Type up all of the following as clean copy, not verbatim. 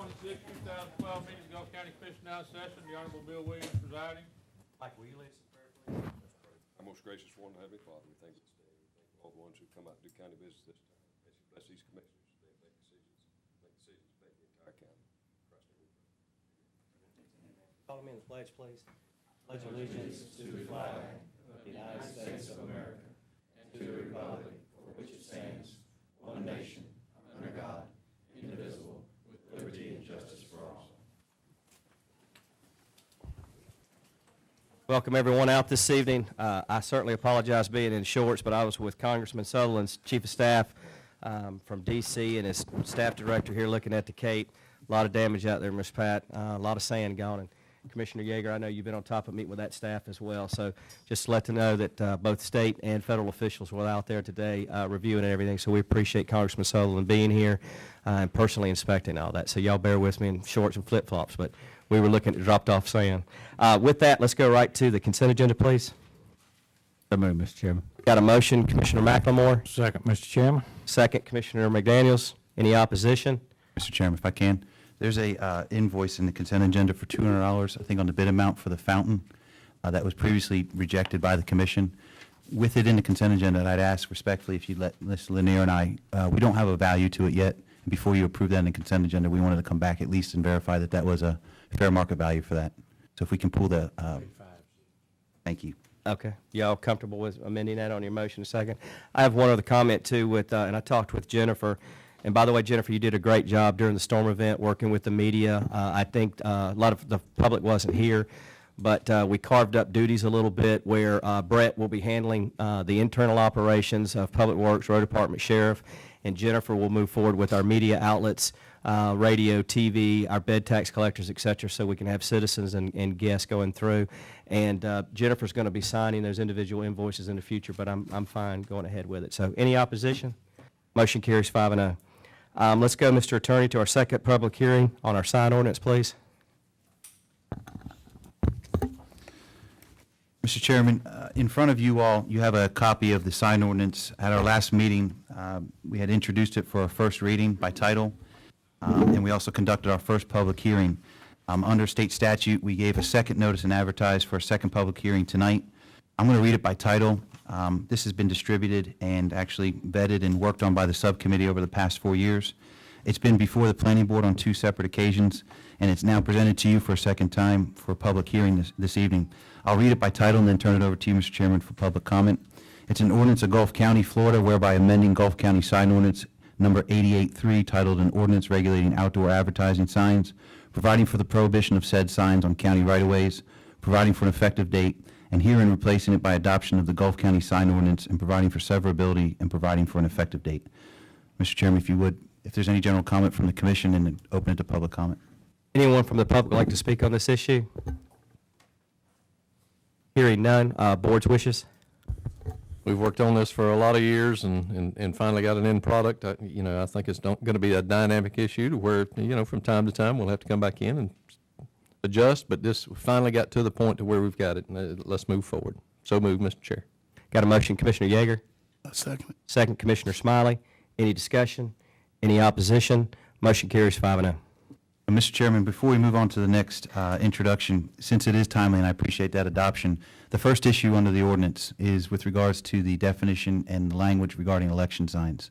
26, 2012 meeting of Gulf County Commission now in session. The Honorable Bill Williams presiding. Mike, will you lead us in prayer, please? Our most gracious one, Heavenly Father, we thank you this day. We thank all the ones who come out and do county business this time. Bless these commissioners as they make decisions to make the entire county. Christ, we pray. Follow me in the pledge, please. Pledge allegiance to the flag of the United States of America and to the republic for which it stands, one nation, under God, indivisible, with liberty and justice for all. Welcome everyone out this evening. I certainly apologize being in shorts, but I was with Congressman Sutherland's Chief of Staff from D.C. and his staff director here looking at the Cape. A lot of damage out there, Ms. Pat. A lot of sand gone. And Commissioner Yeager, I know you've been on top of meeting with that staff as well. So just to let them know that both state and federal officials were out there today reviewing and everything. So we appreciate Congressman Sutherland being here and personally inspecting all that. So y'all bear with me in shorts and flip-flops, but we were looking at dropped off sand. With that, let's go right to the consent agenda, please. So moved, Mr. Chairman. Got a motion, Commissioner McLemore. Second, Mr. Chairman. Second, Commissioner McDaniels. Any opposition? Mr. Chairman, if I can, there's a invoice in the consent agenda for $200, I think, on the bid amount for the fountain that was previously rejected by the commission. With it in the consent agenda, I'd ask respectfully if you'd let Ms. Lanier and I, we don't have a value to it yet. And before you approve that in the consent agenda, we wanted to come back at least and verify that that was a fair market value for that. So if we can pull the, thank you. Okay. Y'all comfortable with amending that on your motion? Second. I have one other comment too with, and I talked with Jennifer. And by the way, Jennifer, you did a great job during the storm event working with the media. I think a lot of the public wasn't here, but we carved up duties a little bit where Brett will be handling the internal operations of Public Works, Road Department, Sheriff, and Jennifer will move forward with our media outlets, radio, TV, our bed tax collectors, et cetera, so we can have citizens and guests going through. And Jennifer's going to be signing those individual invoices in the future, but I'm fine going ahead with it. So any opposition? Motion carries 5-0. Let's go, Mr. Attorney, to our second public hearing on our sign ordinance, please. Mr. Chairman, in front of you all, you have a copy of the sign ordinance. At our last meeting, we had introduced it for our first reading by title, and we also conducted our first public hearing. Under state statute, we gave a second notice and advertised for a second public hearing tonight. I'm going to read it by title. This has been distributed and actually vetted and worked on by the subcommittee over the past 4 years. It's been before the planning board on 2 separate occasions, and it's now presented to you for a second time for a public hearing this evening. I'll read it by title and then turn it over to you, Mr. Chairman, for public comment. It's an ordinance of Gulf County, Florida, whereby amending Gulf County sign ordinance number 88-3, titled an ordinance regulating outdoor advertising signs, providing for the prohibition of said signs on county right-of-ways, providing for an effective date, and herein replacing it by adoption of the Gulf County sign ordinance and providing for severability and providing for an effective date. Mr. Chairman, if you would, if there's any general comment from the commission, and then open it to public comment. Anyone from the public would like to speak on this issue? Hearing none. Board's wishes? We've worked on this for a lot of years and finally got an end product. I think it's going to be a dynamic issue to where, from time to time we'll have to come back in and adjust, but this finally got to the point to where we've got it, and let's move forward. So move, Mr. Chair. Got a motion, Commissioner Yeager. Second. Second, Commissioner Smiley. Any discussion? Any opposition? Motion carries 5-0. Mr. Chairman, before we move on to the next introduction, since it is timely and I appreciate that adoption, the first issue under the ordinance is with regards to the definition and the language regarding election signs.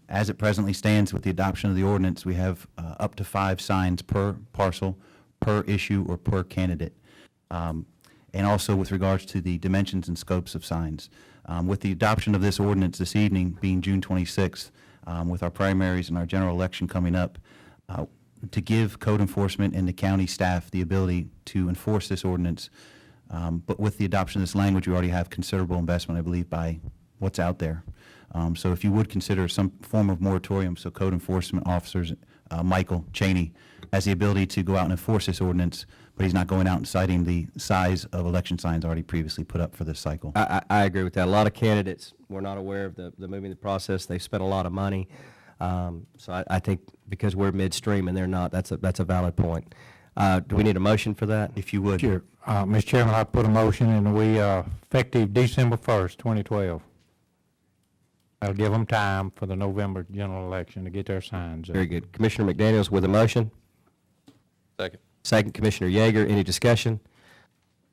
As it presently stands with the adoption of the ordinance, we have up to 5 signs per parcel, per issue, or per candidate. And also with regards to the dimensions and scopes of signs. With the adoption of this ordinance this evening, being June 26th, with our primaries and our general election coming up, to give code enforcement and the county staff the ability to enforce this ordinance. But with the adoption of this language, we already have considerable investment, I believe, by what's out there. So if you would consider some form of moratorium, so code enforcement officers, Michael Cheney, has the ability to go out and enforce this ordinance, but he's not going out and citing the size of election signs already previously put up for this cycle. I agree with that. A lot of candidates were not aware of the moving the process. They spent a lot of money. So I think because we're midstream and they're not, that's a valid point. Do we need a motion for that? If you would. Sure. Mr. Chairman, I put a motion and we, effective December 1st, 2012. I'll give them time for the November general election to get their signs up. Very good. Commissioner McDaniels with a motion. Second. Second, Commissioner Yeager. Any discussion?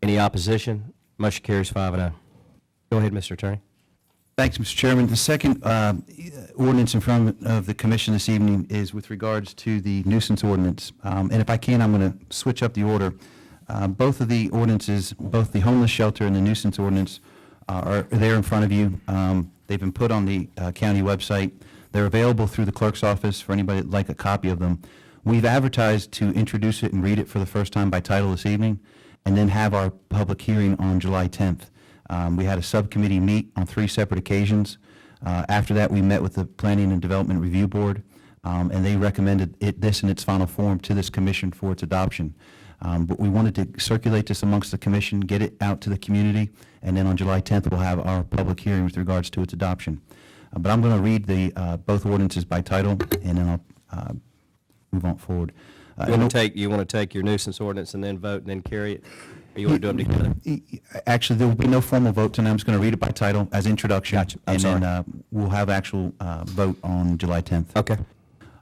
Any opposition? Motion carries 5-0. Go ahead, Mr. Attorney. Thanks, Mr. Chairman. The second ordinance in front of the commission this evening is with regards to the nuisance ordinance. And if I can, I'm going to switch up the order. Both of the ordinances, both the homeless shelter and the nuisance ordinance, are there in front of you. They've been put on the county website. They're available through the clerk's office for anybody that'd like a copy of them. We've advertised to introduce it and read it for the first time by title this evening, and then have our public hearing on July 10th. We had a subcommittee meet on 3 separate occasions. After that, we met with the Planning and Development Review Board, and they recommended this in its final form to this commission for its adoption. But we wanted to circulate this amongst the commission, get it out to the community, and then on July 10th, we'll have our public hearing with regards to its adoption. But I'm going to read the both ordinances by title, and then I'll move on forward. You want to take your nuisance ordinance and then vote and then carry it? Or you want to do them together? Actually, there will be no formal vote tonight. I'm just going to read it by title as introduction. Gotcha. I'm and sorry. then we'll have actual vote on July 10th. Okay.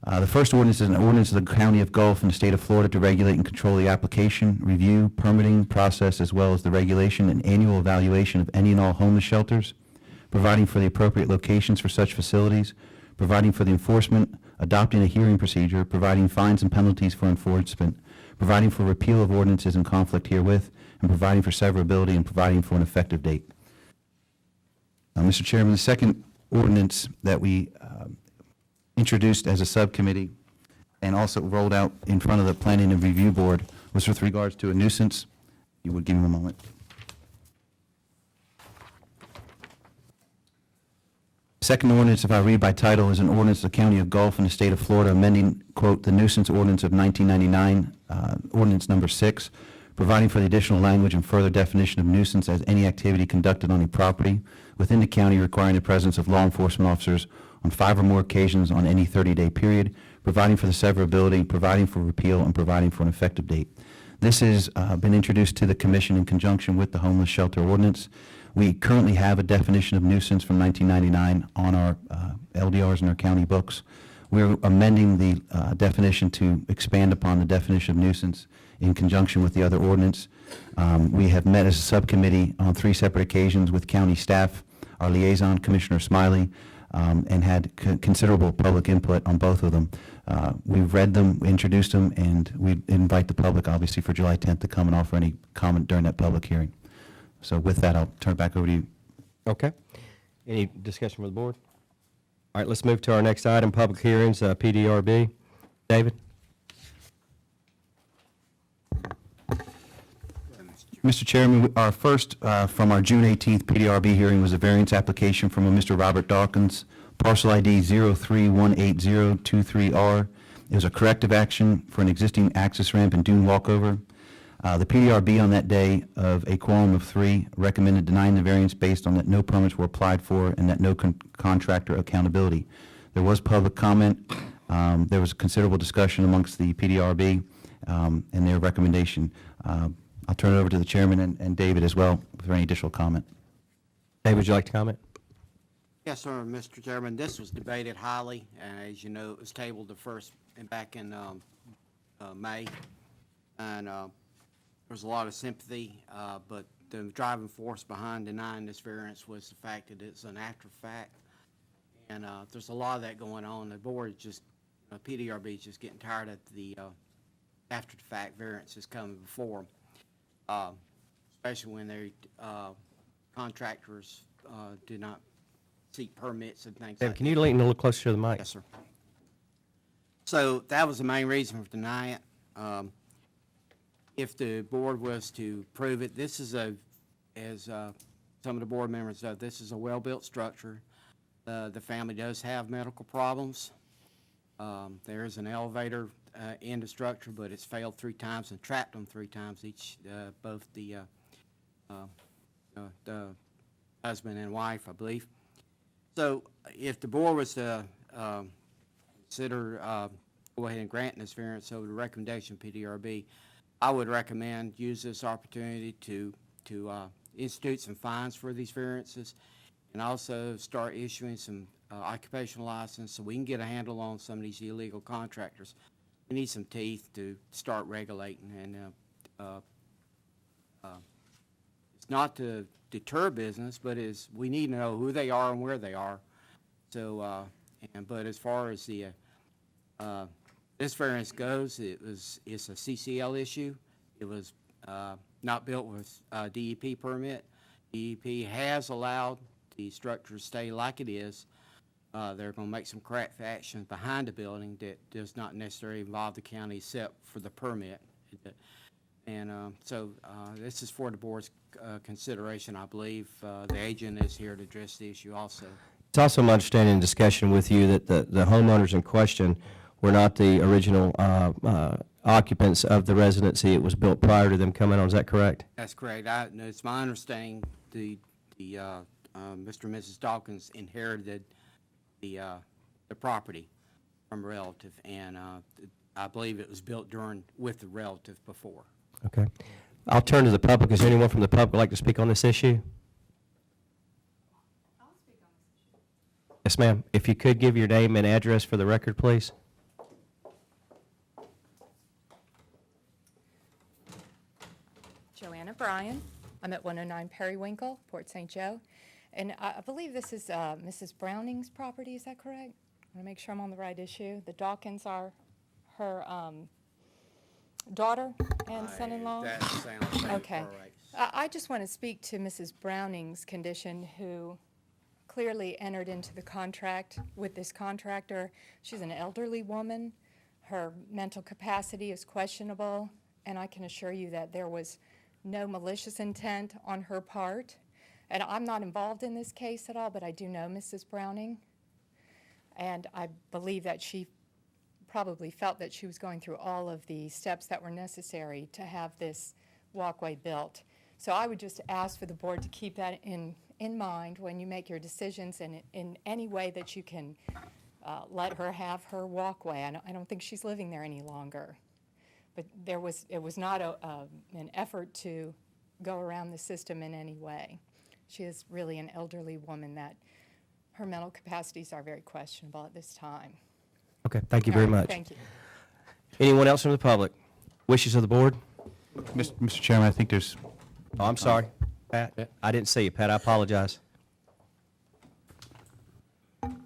The first ordinance is an ordinance of the County of Gulf in the state of Florida to regulate and control the application, review, permitting process, as well as the regulation and annual evaluation of any and all homeless shelters, providing for the appropriate locations for such facilities, providing for the enforcement, adopting a hearing procedure, providing fines and penalties for enforcement, providing for repeal of ordinances in conflict herewith, and providing for severability and providing for an effective date. Mr. Chairman, the second ordinance that we introduced as a subcommittee and also rolled out in front of the Planning and Review Board was with regards to a nuisance. You would give me a moment. Second ordinance, if I read by title, is an ordinance of the County of Gulf in the state of Florida amending, quote, the nuisance ordinance of 1999, ordinance number 6, providing for the additional language and further definition of nuisance as any activity conducted on a property within the county requiring the presence of law enforcement officers on 5 or more occasions on any 30-day period, providing for the severability, providing for repeal, and providing for an effective date. This has been introduced to the commission in conjunction with the homeless shelter ordinance. We currently have a definition of nuisance from 1999 on our LDRs in our county books. We're amending the definition to expand upon the definition of nuisance in conjunction with the other ordinance. We have met as a subcommittee on 3 separate occasions with county staff, our liaison, Commissioner Smiley, and had considerable public input on both of them. We've read them, introduced them, and we invite the public, obviously, for July 10th to come and offer any comment during that public hearing. So with that, I'll turn it back over to you. Okay. Any discussion with the board? All right, let's move to our next item, public hearings, PDRB. David? Mr. Chairman, our first from our June 18th PDRB hearing was a variance application from a Mr. Robert Dawkins, parcel ID 0318023R. It was a corrective action for an existing access ramp and dune walkover. The PDRB on that day of a quorum of 3 recommended denying the variance based on that no permits were applied for and that no contractor accountability. There was public comment. There was considerable discussion amongst the PDRB and their recommendation. I'll turn it over to the chairman and David as well for any additional comment. David, would you like to comment? Yes, sir, Mr. Chairman. This was debated highly, and as you know, it was tabled back in May, and there was a lot of sympathy, but the driving force behind denying this variance was the fact that it's an after fact, and there's a lot of that going on. The board just, PDRB is just getting tired of the after the fact variances coming before them. Especially when they contractors do not seek permits and things David, like can that. you lean a little closer to the mic? Yes, sir. So that was the main reason for denying it. If the board was to approve it, this is as some of the board members know, this is a well-built structure. The family does have medical problems. There is an elevator in the structure, but it's failed 3 times and trapped them 3 times each, both the husband and wife, I believe. So if the board was to consider go ahead and granting this variance over the recommendation of PDRB, I would recommend use this opportunity to institute some fines for these variances and also start issuing some occupational license so we can get a handle on some of these illegal contractors. We need some teeth to start regulating, and it's not to deter business, but we need to know who they are and where they are. So, but as far as the this variance goes, it's a CCL issue. It was not built with a DEP permit. DEP has allowed the structure to stay like it is. They're going to make some corrective actions behind the building that does not necessarily involve the county except for the permit. And so this is for the board's consideration. I believe the agent is here to address the issue also. It's also my understanding in discussion with you that the homeowners in question were not the original occupants of the residency. It was built prior to them coming on. Is that correct? That's correct. It's my understanding the Mr. and Mrs. Dawkins inherited the property from a relative, and I believe it was built with the relative before. Okay. I'll turn to the public. Is there anyone from the public who'd like to speak on this issue? I'll speak on this issue. Yes, ma'am. If you could give your name and address for the record, please. Joanna Bryan. I'm at 109 Periwinkle, Port St. Joe. And I believe this is Mrs. Browning's property, is that correct? I want to make sure I'm on the right issue. The Dawkins are her daughter and son-in-law? That sounds all Okay. right. I just want to speak to Mrs. Browning's condition, who clearly entered into the contract with this contractor. She's an elderly woman. Her mental capacity is questionable, and I can assure you that there was no malicious intent on her part. And I'm not involved in this case at all, but I do know Mrs. Browning. And I believe that she probably felt that she was going through all of the steps that were necessary to have this walkway built. So I would just ask for the board to keep that in mind when you make your decisions, and in any way that you can let her have her walkway. I don't think she's living there any longer. But it was not an effort to go around the system in any way. She is really an elderly woman that her mental capacities are very questionable at this time. Okay, thank you very All right, much. Thank you. Anyone else from the public? Wishes of the board? Mr. Chairman, I think there's, Oh, I'm sorry, Pat. I didn't see you, Pat. I apologize. Can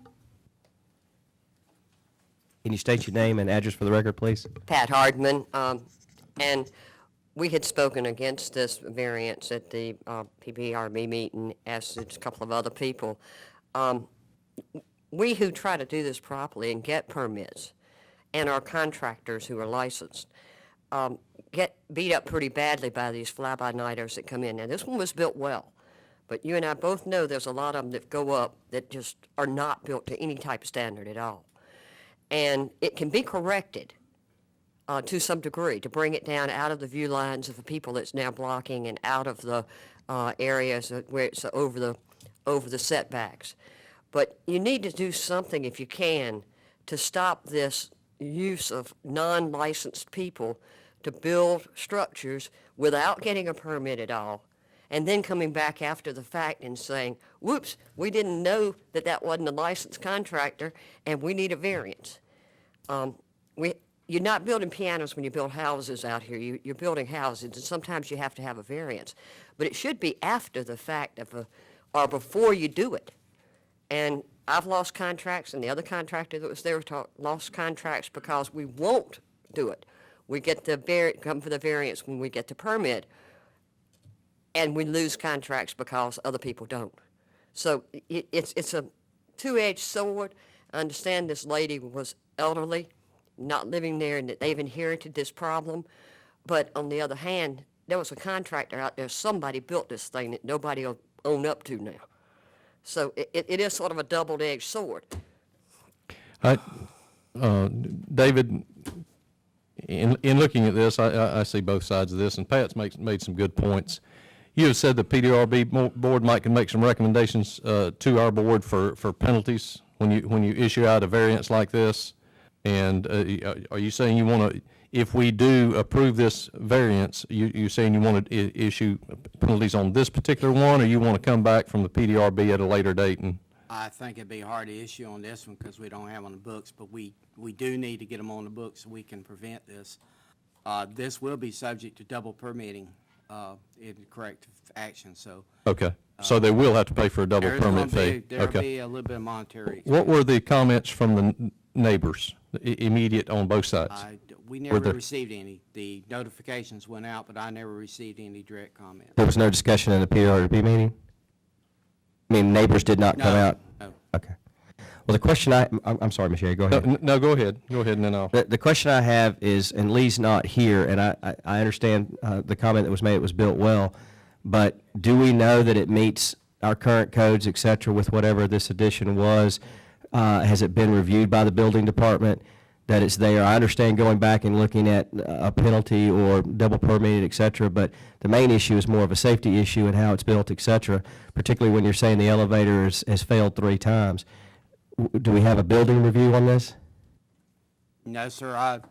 you state your name and address for the record, please? Pat Hardman, and we had spoken against this variance at the PBRB meeting, as did a couple of other people. We who try to do this properly and get permits, and our contractors who are licensed, get beat up pretty badly by these fly-by-nighters that come in. Now, this one was built well, but you and I both know there's a lot of them that go up that just are not built to any type of standard at all. And it can be corrected to some degree to bring it down out of the view lines of the people that's now blocking and out of the areas where it's over the setbacks. But you need to do something, if you can, to stop this use of non-licensed people to build structures without getting a permit at all, and then coming back after the fact and saying, whoops, we didn't know that that wasn't a licensed contractor, and we need a variance. You're not building pianos when you build houses out here. You're building houses, and sometimes you have to have a variance. But it should be after the fact or before you do it. And I've lost contracts, and the other contractor that was there lost contracts because we won't do it. We get come for the variance when we get the permit, and we lose contracts because other people don't. So it's a two-edged sword. I understand this lady was elderly, not living there, and that they've inherited this problem. But on the other hand, there was a contractor out there. Somebody built this thing that nobody will own up to now. So it is sort of a double-edged sword. David, in looking at this, I see both sides of this, and Pat's made some good points. You have said the PDRB board can make some recommendations to our board for penalties when you issue out a variance like this. And are you saying you want to, if we do approve this variance, you're saying you want to issue penalties on this particular one, or you want to come back from the PDRB at a later date? And I think it'd be hard to issue on this one because we don't have on the books, but we do need to get them on the books so we can prevent this. This will be subject to double permitting in corrective action, so. Okay, so they will have to pay for a double There's gonna permit fee? There'll Okay. be a little bit of monetary. What were the comments from the neighbors, immediate on both sides? We Were never there- received any. The notifications went out, but I never received any direct comments. There was no discussion in the PRB meeting? I mean, neighbors did not come No, out? no. Okay. Well, the question I'm sorry, Ms. Sherry, go ahead. No, go ahead, and then I'll. The question I have is, and Lee's not here, and I understand the comment that was made, it was built well, but do we know that it meets our current codes, et cetera, with whatever this addition was? Has it been reviewed by the building department that it's there? I understand going back and looking at a penalty or double permitted, et cetera, but the main issue is more of a safety issue and how it's built, et cetera, particularly when you're saying the elevator has failed 3 times. Do we have a building review on this? No, sir,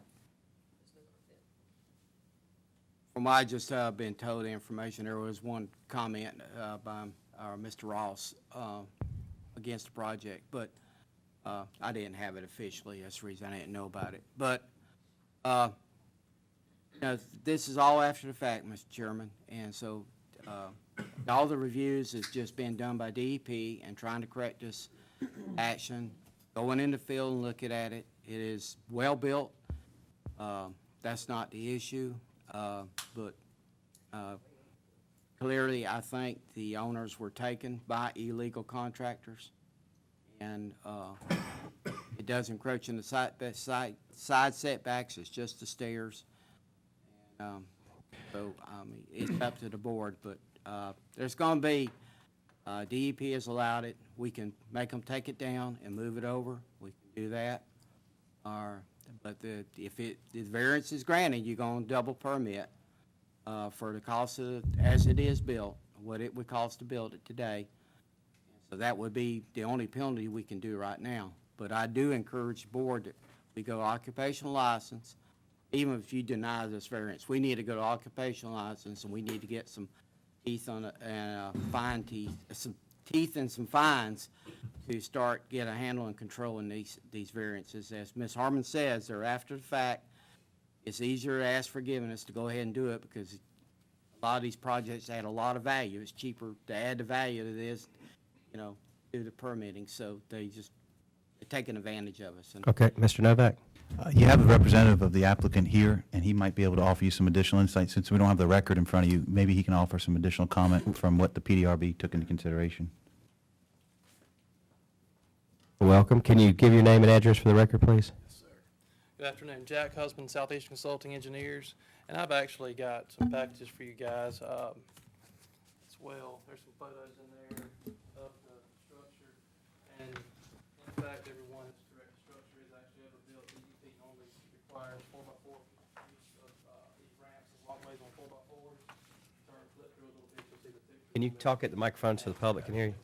from what I just been told the information, there was one comment by Mr. Ross against the project, but I didn't have it officially. That's the reason I didn't know about it. But, you know, this is all after the fact, Mr. Chairman, and so all the reviews has just been done by DEP and trying to correct this action, going in the field and looking at it. It is well-built. That's not the issue, but clearly, I think the owners were taken by illegal contractors, and it does encroach in the side setbacks. It's just the stairs. So it's up to the board, but there's going to be, DEP has allowed it. We can make them take it down and move it over. We can do that. But if the variance is granted, you're going to double permit for the cost of, as it is built, what it would cost to build it today. So that would be the only penalty we can do right now. But I do encourage the board that we go occupational license, even if you deny this variance. We need to go to occupational license, and we need to get some teeth on fine teeth, some teeth and some fines to start get a handle and controlling these variances. As Ms. Harmon says, they're after the fact. It's easier to ask forgiveness to go ahead and do it because a lot of these projects add a lot of value. It's cheaper to add the value to this, you know, do the permitting. So they're taking advantage of us. And Okay, Mr. Novak? You have a representative of the applicant here, and he might be able to offer you some additional insight. Since we don't have the record in front of you, maybe he can offer some additional comment from what the PDRB took into consideration. Welcome. Can you give your name and address for the record, please? Good afternoon, Jack Husband, Southeastern Consulting Engineers, and I've actually got some packages for you guys as well. There's some photos in there of the structure, and in fact, everyone is correct. The structure is actually ever built. DEP only requires 4x4 use of these ramps and walkways on 4x4s. Turn, flip through a little bit, you'll see the picture. Can you talk at the microphone so the public can hear you?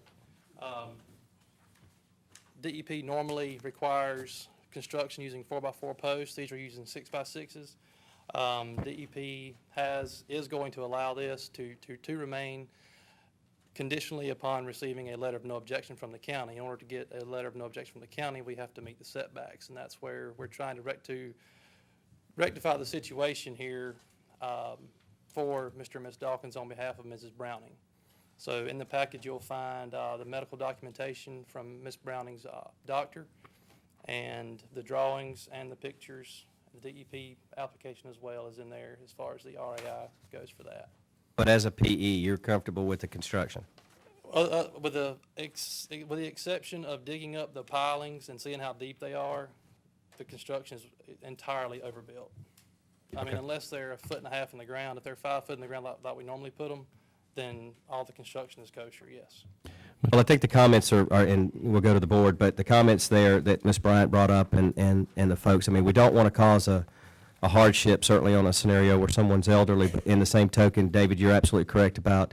DEP normally requires construction using 4x4 posts. These are using 6x6s. DEP is going to allow this to remain conditionally upon receiving a letter of no objection from the county. In order to get a letter of no objection from the county, we have to meet the setbacks, and that's where we're trying to rectify the situation here for Mr. and Ms. Dawkins on behalf of Mrs. Browning. So in the package, you'll find the medical documentation from Ms. Browning's doctor, and the drawings and the pictures. The DEP application as well is in there as far as the RAI goes for that. But as a PE, you're comfortable with the construction? With the exception of digging up the pilings and seeing how deep they are, the construction is entirely overbuilt. I mean, unless they're 1.5 feet in the ground, if they're 5 foot in the ground like we normally put them, then all the construction is kosher, yes. Well, I think the comments are, and we'll go to the board, but the comments there that Ms. Bryant brought up and the folks, I mean, we don't want to cause a hardship, certainly on a scenario where someone's elderly, but in the same token, David, you're absolutely correct about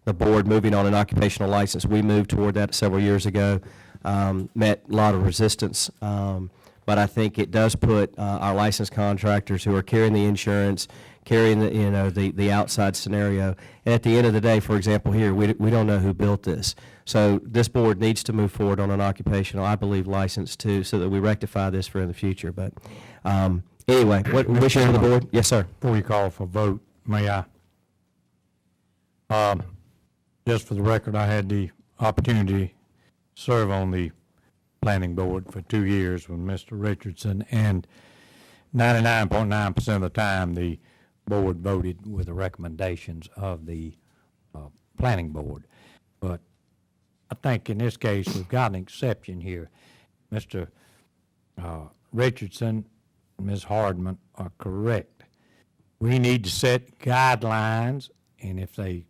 the board moving on an occupational license. We moved toward that several years ago, met a lot of resistance, but I think it does put our licensed contractors who are carrying the insurance, carrying the outside scenario. And at the end of the day, for example, here, we don't know who built this. So this board needs to move forward on an occupational, I believe, license too, so that we rectify this for in the future. But anyway, what wishes of the board? Yes, sir. Before you call for vote, may I? Just for the record, I had the opportunity to serve on the planning board for 2 years with Mr. Richardson, and 99.9% of the time, the board voted with the recommendations of the planning board. But I think in this case, we've got an exception here. Mr. Richardson and Ms. Hardman are correct. We need to set guidelines, and if they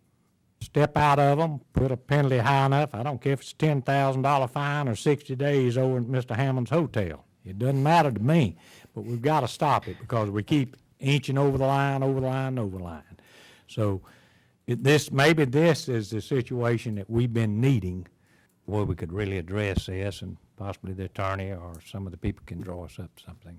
step out of them, put a penalty high enough. I don't care if it's a $10,000 fine or 60 days over at Mr. Hammond's hotel. It doesn't matter to me, but we've got to stop it because we keep inching over the line, over the line, over the line. So maybe this is the situation that we've been needing where we could really address this, and possibly the attorney or some of the people can draw us up something.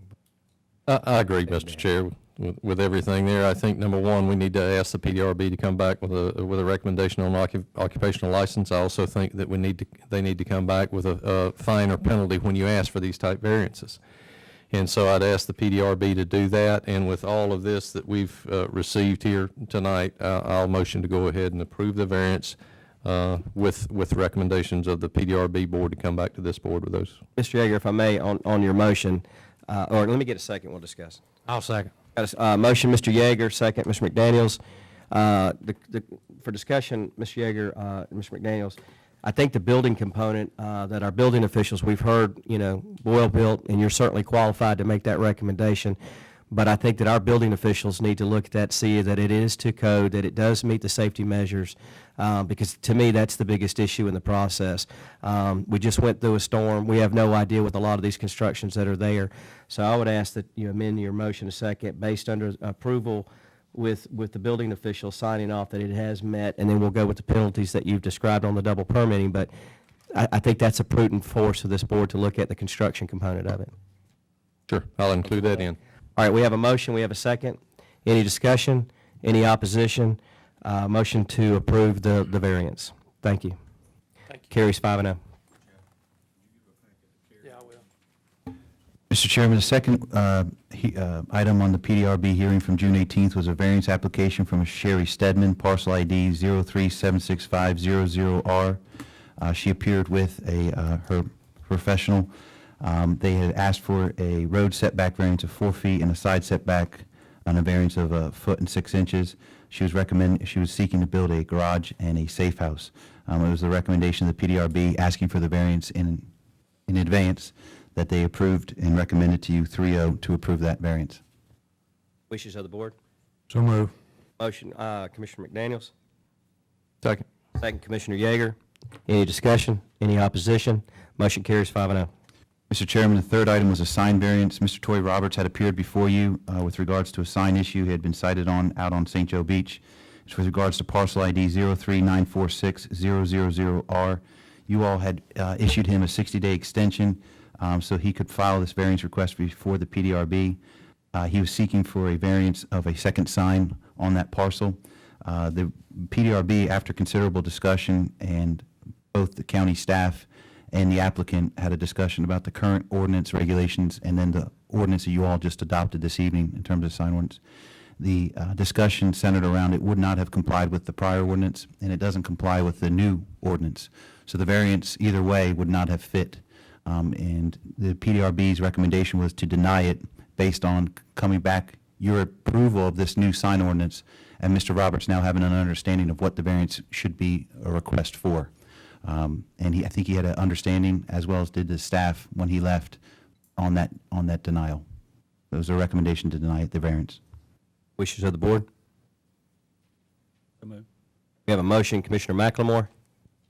I agree, Mr. Chair, with everything there. I think, number one, we need to ask the PDRB to come back with a recommendation on occupational license. I also think that they need to come back with a fine or penalty when you ask for these type variances. And so I'd ask the PDRB to do that, and with all of this that we've received here tonight, I'll motion to go ahead and approve the variance with recommendations of the PDRB board to come back to this board with those. Mr. Yeager, if I may, on your motion, or let me get a second, we'll discuss. I'll second. Got a motion, Mr. Yeager, second, Mr. McDaniels. For discussion, Mr. Yeager, and Mr. McDaniels, I think the building component that our building officials, we've heard, Boyle built, and you're certainly qualified to make that recommendation. But I think that our building officials need to look at that, see that it is to code, that it does meet the safety measures, because to me, that's the biggest issue in the process. We just went through a storm. We have no idea with a lot of these constructions that are there. So I would ask that you amend your motion a second based under approval with the building official signing off that it has met, and then we'll go with the penalties that you've described on the double permitting. But I think that's a prudent force of this board to look at the construction component of it. Sure, I'll include that in. All right, we have a motion, we have a second. Any discussion? Any opposition? Motion to approve the variance. Thank you. Thank you. Carries 5-0. Yeah, I will. Mr. Chairman, the second item on the PDRB hearing from June 18th was a variance application from Sherry Stedman, parcel ID 0376500R. She appeared with her professional. They had asked for a road setback variance of 4 feet and a side setback on a variance of 1 foot and 6 inches. She was seeking to build a garage and a safe house. It was the recommendation of the PDRB asking for the variance in advance that they approved and recommended to you 3-0 to approve that variance. Wishes of the board? So move. Motion, Commissioner McDaniels. Second. Second, Commissioner Yeager. Any discussion? Any opposition? Motion carries 5-0. Mr. Chairman, the third item was a sign variance. Mr. Toy Roberts had appeared before you with regards to a sign issue he had been cited on out on St. Joe Beach. It's with regards to parcel ID 0394600R. You all had issued him a 60-day extension so he could file this variance request before the PDRB. He was seeking for a variance of a second sign on that parcel. The PDRB, after considerable discussion, and both the county staff and the applicant had a discussion about the current ordinance regulations and then the ordinance that you all just adopted this evening in terms of sign ordinance. The discussion centered around it would not have complied with the prior ordinance, and it doesn't comply with the new ordinance. So the variance, either way, would not have fit. And the PDRB's recommendation was to deny it based on coming back your approval of this new sign ordinance, and Mr. Roberts now having an understanding of what the variance should be a request for. And I think he had an understanding, as well as did the staff when he left, on that denial. It was a recommendation to deny the variance. Wishes of the board? We have a motion, Commissioner McLemore.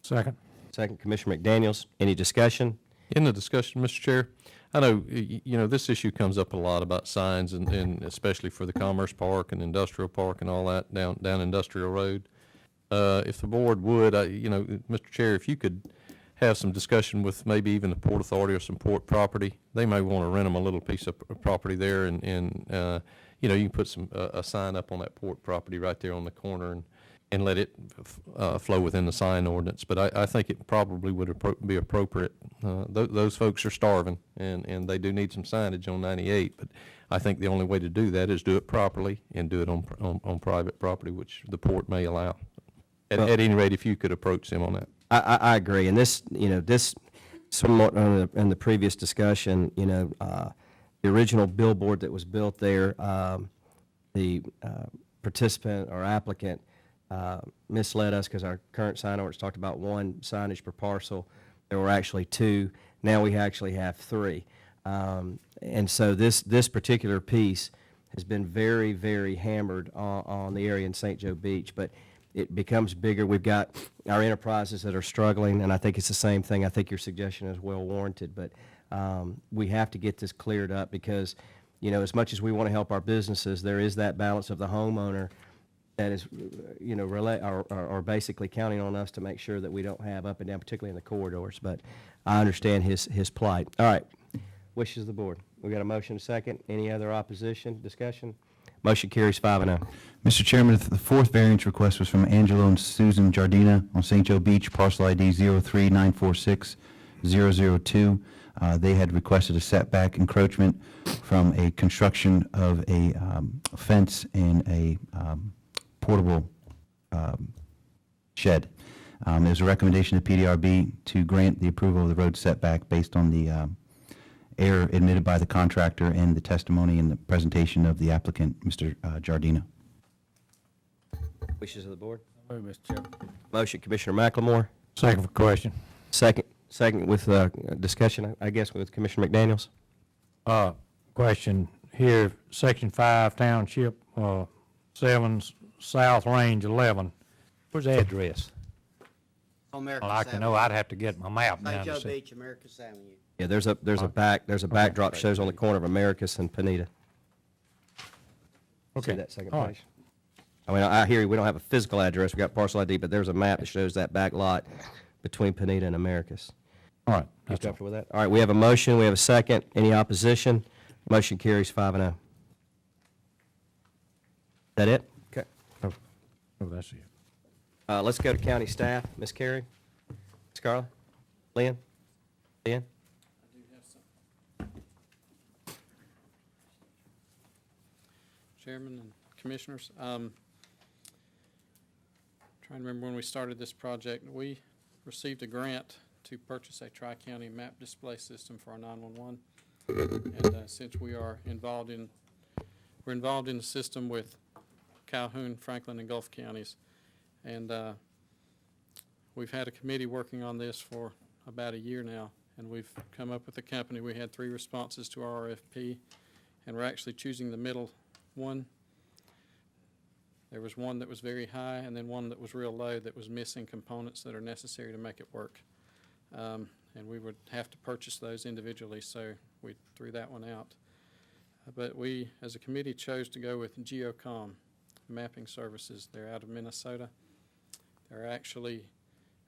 Second. Second, Commissioner McDaniels. Any discussion? In the discussion, Mr. Chair, I know, this issue comes up a lot about signs, and especially for the Commerce Park and Industrial Park and all that down Industrial Road. If the board would, Mr. Chair, if you could have some discussion with maybe even the Port Authority or some port property. They may want to rent them a little piece of property there, and you know, you can put a sign up on that port property right there on the corner and let it flow within the sign ordinance. But I think it probably would be appropriate. Those folks are starving, and they do need some signage on 98, but I think the only way to do that is do it properly and do it on private property, which the port may allow. At any rate, if you could approach them on that. I agree, and this, you know, this somewhat in the previous discussion, you know, the original billboard that was built there, the participant or applicant misled us because our current sign ordinance talked about one signage per parcel. There were actually two. Now we actually have three. And so this particular piece has been very, very hammered on the area in St. Joe Beach, but it becomes bigger. We've got our enterprises that are struggling, and I think it's the same thing. I think your suggestion is well warranted, but we have to get this cleared up because, you know, as much as we want to help our businesses, there is that balance of the homeowner that is, you know, are basically counting on us to make sure that we don't have up and down, particularly in the corridors. But I understand his plight. All right. Wishes of the board. We got a motion, a second. Any other opposition, discussion? Motion carries 5-0. Mr. Chairman, the fourth variance request was from Angelo and Susan Jardina on St. Joe Beach, parcel ID 03946-002. They had requested a setback encroachment from a construction of a fence and a portable shed. There's a recommendation to PDRB to grant the approval of the road setback based on the error admitted by the contractor and the testimony and the presentation of the applicant, Mr. Jardina. Wishes of the board. Move, Mr. Chairman. Motion, Commissioner McLemore. Second for question. Second with discussion, I guess, with Commissioner McDaniels. Question here, Section 5, Township 7, South Range 11. Where's the address? America's I'd like to Avenue. know. I'd have to get my map St. down to Joe see. Beach, America's Avenue. Yeah, there's a backdrop shows on the corner of Americus and Pineda. Okay. See that second All right. page? I mean, I hear you, we don't have a physical address, we got parcel ID, but there's a map that shows that back lot between Pineda and Americus. All right. You That's all. comfortable with that? All right, we have a motion, we have a second. Any opposition? Motion carries 5-0. That it? Okay. Oh, that's it. Let's go to county staff. Ms. Carey? Ms. Carla? Lynn? Lynn? Chairman and Commissioners, trying to remember when we started this project, we received a grant to purchase a tri-county map display system for our 911. And since we're involved in the system with Calhoun, Franklin, and Gulf counties, and we've had a committee working on this for about a year now, and we've come up with a company. We had 3 responses to our RFP, and we're actually choosing the middle one. There was one that was very high and then one that was real low that was missing components that are necessary to make it work. And we would have to purchase those individually, so we threw that one out. But we, as a committee, chose to go with GeoCom Mapping Services. They're out of Minnesota. They're actually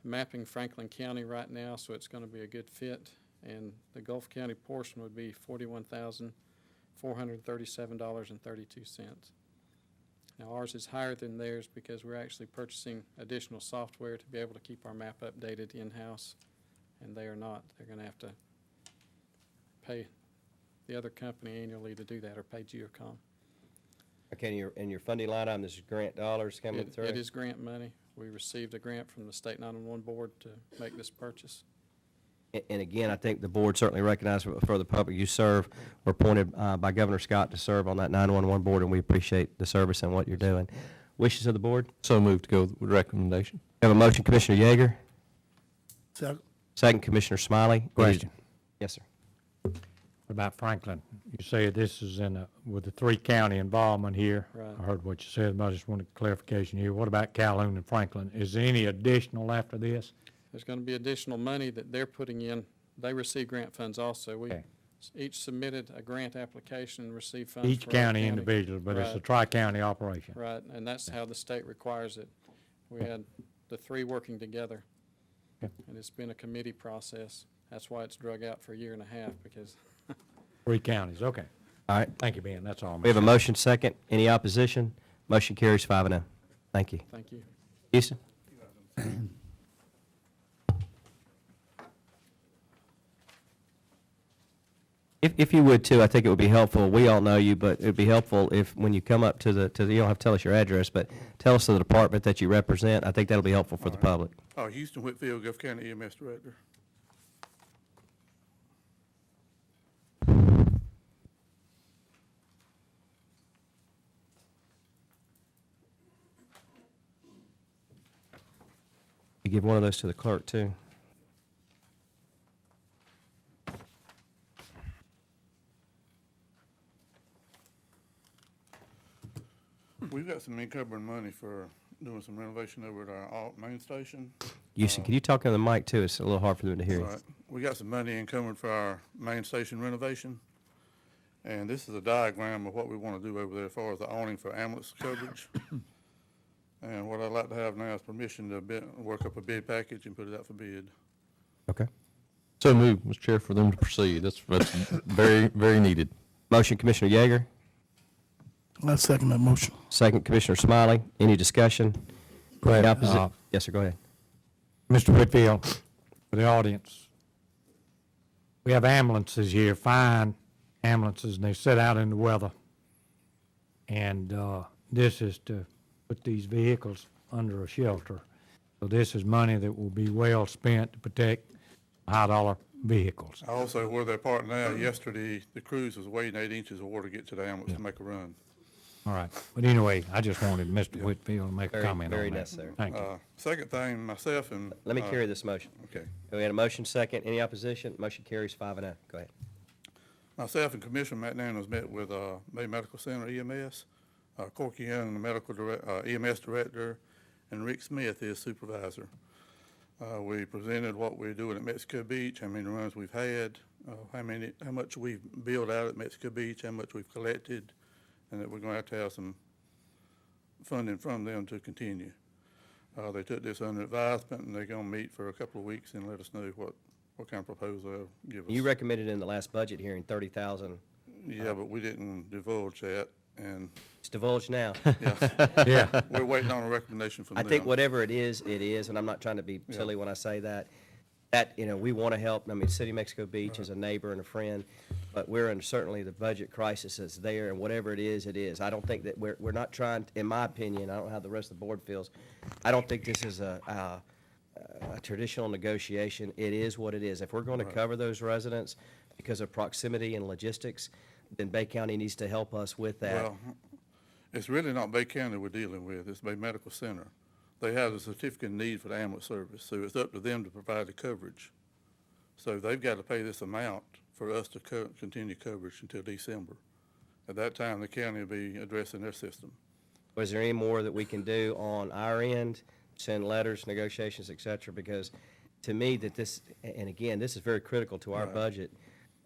mapping Franklin County right now, so it's going to be a good fit. And the Gulf County portion would be $41,437.32. Now, ours is higher than theirs because we're actually purchasing additional software to be able to keep our map updated in-house, and they are not. They're going to have to pay the other company annually to do that, or pay GeoCom. Okay, and your funding line item, this is grant dollars coming through? It is grant money. We received a grant from the State 911 Board to make this purchase. And again, I think the board certainly recognizes for the public you serve, we're appointed by Governor Scott to serve on that 911 board, and we appreciate the service and what you're doing. Wishes of the board? So moved to go with recommendation. We have a motion, Commissioner Yeager. Second. Second, Commissioner Smiley. Question. Yes, sir. What about Franklin? You say this is with the 3-county involvement here. Right. I heard what you said, but I just wanted clarification here. What about Calhoun and Franklin? Is there any additional after this? There's going to be additional money that they're putting in. They receive grant funds also. We Okay. each submitted a grant application and received funds. Each for our county individual, but it's a Right. tri-county operation. Right, and that's how the state requires it. We had the 3 working together. And it's been a committee process. That's why it's drug out for a year and a half, because 3 counties, okay. All right. Thank you, Ben, that's all. We have a motion second. Any opposition? Motion carries 5-0. Thank you. thank you. Houston? If you would too, I think it would be helpful, we all know you, but it'd be helpful if, when you come up to the, you don't have to tell us your address, but tell us the department that you represent. I think that'll be helpful for the public. Houston Whitfield, Gulf County EMS Director. You give one of those to the clerk too. We've got some encumbering money for doing some renovation over at our main station. Houston, can you talk on the mic too? It's a little hard for them to hear you. Right. We got some money encumbered for our main station renovation. And this is a diagram of what we want to do over there as far as the awning for ambulance coverage. And what I'd like to have now is permission to work up a bid package and put it out for bid. Okay. So move, Mr. Chair, for them to proceed. That's very, very needed. Motion, Commissioner Yeager. I second that motion. Second, Commissioner Smiley. Any discussion? Go ahead. Any yes, sir, go ahead. Mr. Whitfield, for the audience, we have ambulances here, fine ambulances, and they sit out in the weather. And this is to put these vehicles under a shelter. So this is money that will be well spent to protect high-dollar vehicles. Also, where they're parked now, yesterday, the cruise was waiting 8 inches of water to get to the ambulance to make a run. All right. But anyway, I just wanted Mr. Whitfield to make a Very- comment on that. very necessary. Thank you. Second thing, myself and. Let me carry this motion. Okay. We had a motion second. Any opposition? Motion carries 5-0. Go ahead. Myself and Commissioner Matt Daniels met with May Medical Center EMS, Corky Young, the EMS Director, and Rick Smith, his supervisor. We presented what we're doing at Mexico Beach, how many runs we've had, how much we've billed out at Mexico Beach, how much we've collected, and that we're going to have some funding from them to continue. They took this under advisement, and they're going to meet for a couple of weeks and let us know what kind of proposal they'll give us. You recommended in the last budget hearing 30,000. Yeah, but we didn't divulge that, and It's divulged now. Yeah. we're waiting on a recommendation from I them. think whatever it is, and I'm not trying to be silly when I say that. We want to help. I mean, City of Mexico Beach is a neighbor and a friend, but we're in certainly the budget crisis is there, and whatever it is, it is. I don't think that we're not trying, in my opinion, I don't know how the rest of the board feels. I don't think this is a traditional negotiation. It is what it is. If we're going to cover those residents because of proximity and logistics, then Bay County needs to help us with that. Well, it's really not Bay County we're dealing with, it's Bay Medical Center. They have a certificate of need for the ambulance service, so it's up to them to provide the coverage. So they've got to pay this amount for us to continue coverage until December. At that time, the county will be addressing their system. Was there any more that we can do on our end, send letters, negotiations, et cetera? Because to me, that this, and again, this is very critical to our budget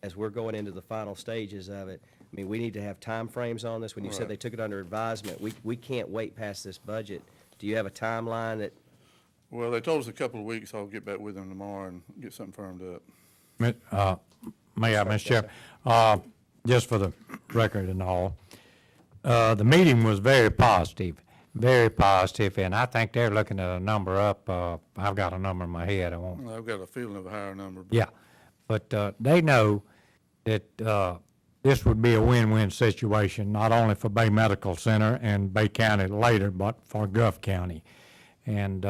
as we're going into the final stages of it. I mean, we need to have timeframes on this. When you said they took it under advisement, we can't wait past this budget. Do you have a timeline that, Well, they told us a couple of weeks. I'll get back with them tomorrow and get something firmed up. May I, Mr. Chair? Just for the record and all, the meeting was very positive, and I think they're looking at a number up. I've got a number in my head, I won't. I've got a feeling of a higher number. But Yeah, but they know that this would be a win-win situation, not only for Bay Medical Center and Bay County later, but for Gulf County. And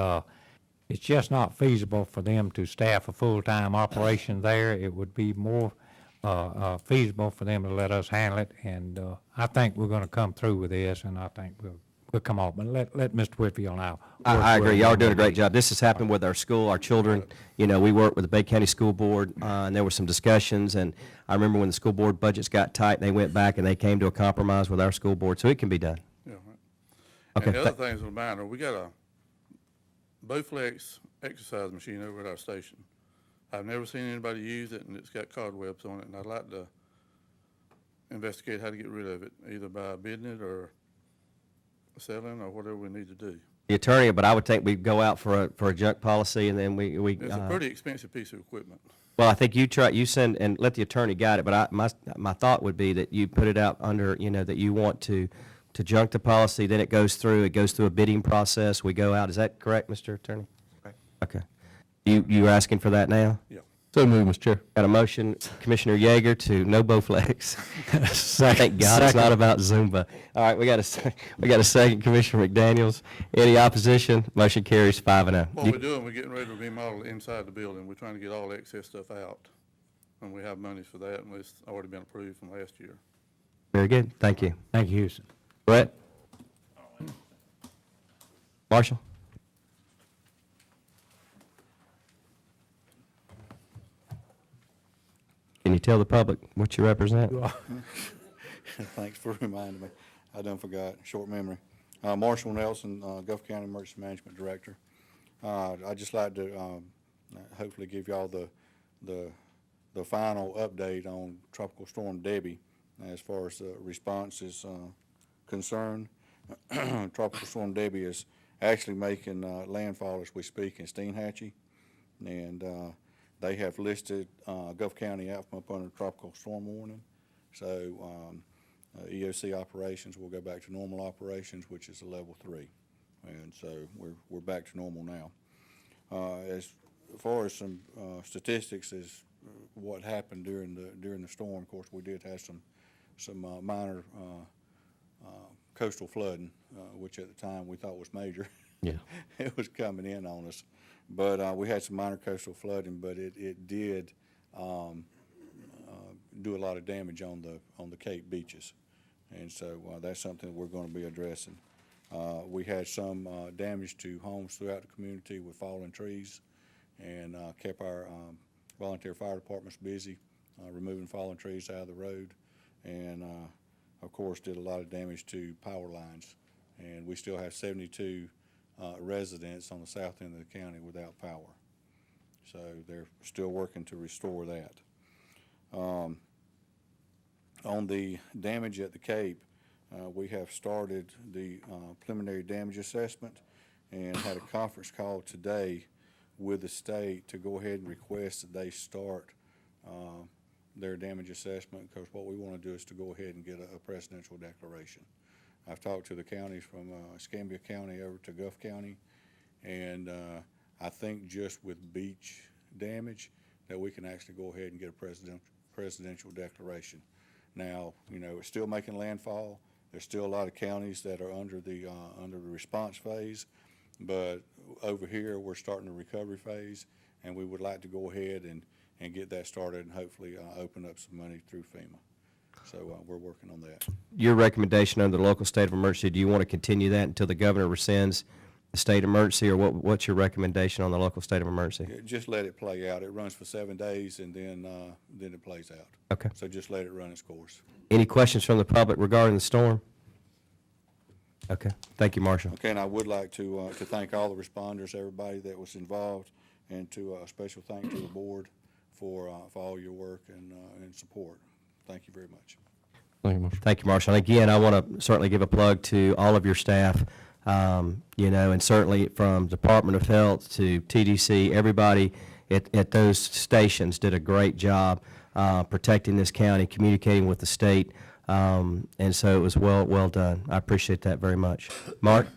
it's just not feasible for them to staff a full-time operation there. It would be more feasible for them to let us handle it, and I think we're going to come through with this, and I think we'll come off. But let Mr. Whitfield now. I agree, y'all are doing a great job. This has happened with our school, our children. You know, we work with the Bay County School Board, and there were some discussions, and I remember when the school board budgets got tight, they went back and they came to a compromise with our school board, so it can be done. Yeah, right. Okay, And the other thing is a reminder, we got a Bowflex exercise machine over at our station. I've never seen anybody use it, and it's got cobwebs on it, and I'd like to investigate how to get rid of it, either by bidding it or selling or whatever we need to do. the attorney, but I would think we'd go out for a junk policy, and then we. It's a pretty expensive piece of equipment. Well, I think you send and let the attorney guide it, but my thought would be that you put it out under, that you want to junk the policy, then it goes through a bidding process, we go out, is that correct, Mr. Attorney? Correct. Okay. You asking for that now? Yeah. So moved, Mr. Chair. Got a motion, Commissioner Yeager, to no Bowflex. Thank God it's not about Zumba. All right, we got a second, Commissioner McDaniels. Any opposition? Motion carries 5-0. What we're doing, we're getting ready to remodel inside the building. We're trying to get all the excess stuff out. And we have monies for that, and it's already been approved from last year. Very good, thank you. Thank you, Houston. Brett? Marshall? Can you tell the public what you represent? Thanks for reminding me. I done forgot, short memory. Marshall Nelson, Gulf County Emergency Management Director. I'd just like to hopefully give y'all the final update on Tropical Storm Debbie as far as the response is concerned. Tropical Storm Debbie is actually making landfall as we speak in Steinhatchee, and they have listed Gulf County out from up under tropical storm warning. So EOC operations will go back to normal operations, which is a level 3, and so we're back to normal now. As far as some statistics is what happened during the storm. Of course, we did have some minor coastal flooding, which at the time we thought was major. Yeah. It was coming in on us, but we had some minor coastal flooding, but it did do a lot of damage on the Cape beaches, and so that's something we're going to be addressing. We had some damage to homes throughout the community with fallen trees, and kept our volunteer fire departments busy removing fallen trees out of the road, and of course did a lot of damage to power lines, and we still have 72 residents on the south end of the county without power. So they're still working to restore that. On the damage at the Cape, we have started the preliminary damage assessment and had a conference call today with the state to go ahead and request that they start their damage assessment, because what we want to do is to go ahead and get a presidential declaration. I've talked to the counties from Escambia County over to Gulf County, and I think just with beach damage that we can actually go ahead and get a presidential declaration. Now, it's still making landfall. There's still a lot of counties that are under the response phase, but over here we're starting the recovery phase, and we would like to go ahead and get that started and hopefully open up some money through FEMA. So we're working on that. Your recommendation under the local state of emergency, do you want to continue that until the governor rescinds the state of emergency, or what's your recommendation on the local state of emergency? Just let it play out. It runs for 7 days, and then it plays out. Okay. So just let it run its course. Any questions from the public regarding the storm? Okay, thank you, Marshall. Okay, and I would like to thank all the responders, everybody that was involved, and to a special thank to the board for all your work and support. Thank you very much. Thank you, Marshall. Thank you, Marshall. And again, I want to certainly give a plug to all of your staff, and certainly from Department of Health to TDC, everybody at those stations did a great job protecting this county, communicating with the state, and so it was well done. I appreciate that very much. Mark?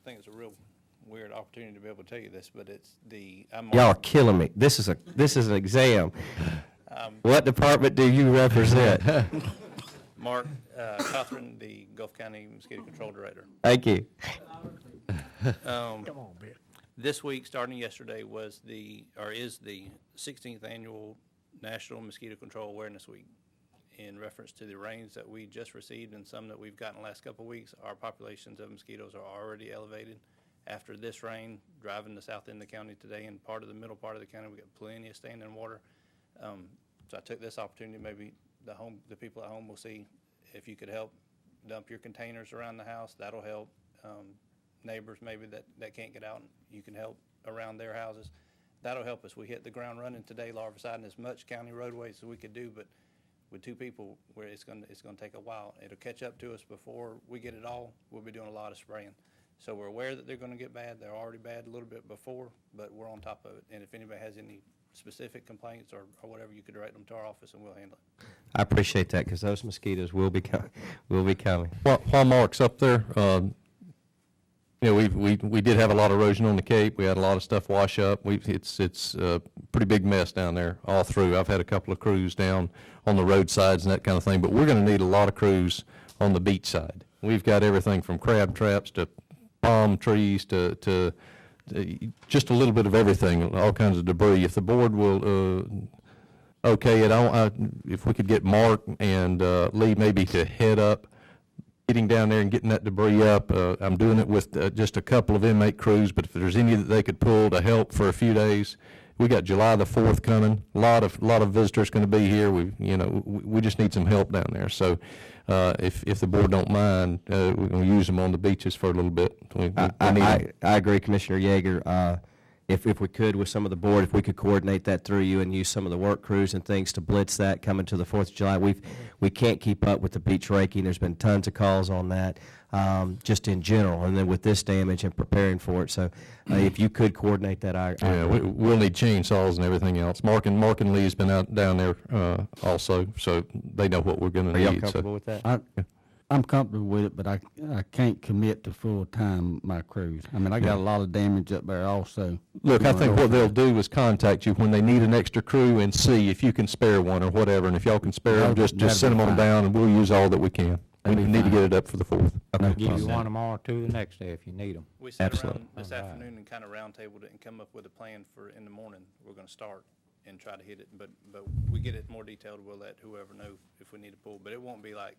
I think it's a real weird opportunity to be able to tell you this, but it's I'm Y'all are killing me. This is an exam. What department do you represent? Mark Cothran, the Gulf County Mosquito Control Director. Thank you. Come on, Bill. This week, starting yesterday, is the 16th annual National Mosquito Control Awareness Week. In reference to the rains that we just received and some that we've gotten the last couple of weeks, our populations of mosquitoes are already elevated. After this rain, driving the south end of the county today and part of the middle part of the county, we got plenty of standing water. So I took this opportunity, maybe the people at home will see if you could help dump your containers around the house. That'll help. Neighbors maybe that can't get out, you can help around their houses. That'll help us. We hit the ground running today, larviciding as much county roadways as we could do, but with two people, where it's gonna take a while. It'll catch up to us before we get it all. We'll be doing a lot of spraying. So we're aware that they're gonna get bad. They're already bad a little bit before, but we're on top of it. And if anybody has any specific complaints or whatever, you could direct them to our office and we'll handle it. I appreciate that, because those mosquitoes will be coming, While Mark's up there, you know, we did have a lot of erosion on the Cape. We had a lot of stuff wash up. It's a pretty big mess down there all through. I've had a couple of crews down on the roadsides and that kind of thing, but we're going to need a lot of crews on the beach side. We've got everything from crab traps to palm trees to just a little bit of everything, all kinds of debris. If the board will okay it, if we could get Mark and Lee maybe to head up, getting down there and getting that debris up. I'm doing it with just a couple of inmate crews, but if there's any that they could pull to help for a few days, we got July the 4th coming. A lot of visitors going to be here. We just need some help down there. So if the board don't mind, we're going to use them on the beaches for a little bit. I agree, Commissioner Yeager. If we could, with some of the board, if we could coordinate that through you and use some of the work crews and things to blitz that coming to the 4th of July. We can't keep up with the beach raking. There's been tons of calls on that, just in general, and then with this damage and preparing for it. So if you could coordinate that, we'll need chainsaws and everything else. Mark and Lee has been out down there also, so they know what we're going to need. Are y'all comfortable with that? I'm comfortable with it, but I can't commit to full-time my crews. I mean, I got a lot of damage up there also. Look, I think what they'll do is contact you when they need an extra crew and see if you can spare one or whatever. And if y'all can spare them, just send them on down and we'll use all that we can. We need to get it up for the 4th. I'll give you one tomorrow, two the next day if you need them. We sat Absolutely. around this afternoon and kind of roundtabled it and come up with a plan for in the morning. We're going to start and try to hit it, but we get it more detailed. We'll let whoever know if we need to pull, but it won't be like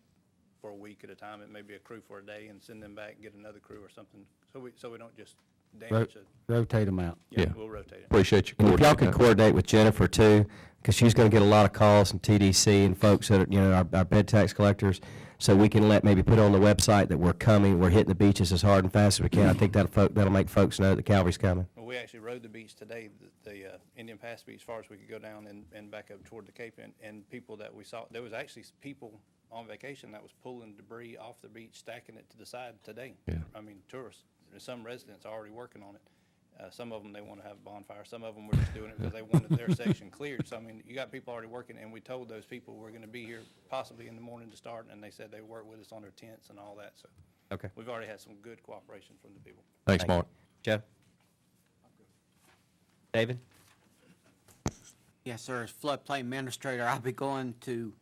for a week at a time. It may be a crew for a day and send them back, get another crew or something, so we don't just damage it. Rotate them out. Yeah, we'll rotate it. Appreciate you. And if y'all can coordinate with Jennifer too, because she's going to get a lot of calls from TDC and folks that are, our bed tax collectors, so we can maybe put on the website that we're coming, we're hitting the beaches as hard and fast as we can. I think that'll make folks know that Calvary's coming. Well, we actually rode the beach today, the Indian Pass Beach, as far as we could go down and back up toward the Cape, and people that we saw, there was actually people on vacation that was pulling debris off the beach, stacking it to the side today. Yeah. I mean, tourists. There's some residents already working on it. Some of them, they want to have a bonfire. Some of them were just doing it because they wanted their section cleared. So, I mean, you got people already working, and we told those people we're going to be here possibly in the morning to start, and they said they work with us on their tents and all that. So Okay. we've already had some good cooperation from the people. Thanks, Mark. Joe? David? Yes, sir. As floodplain administrator, I'll be going to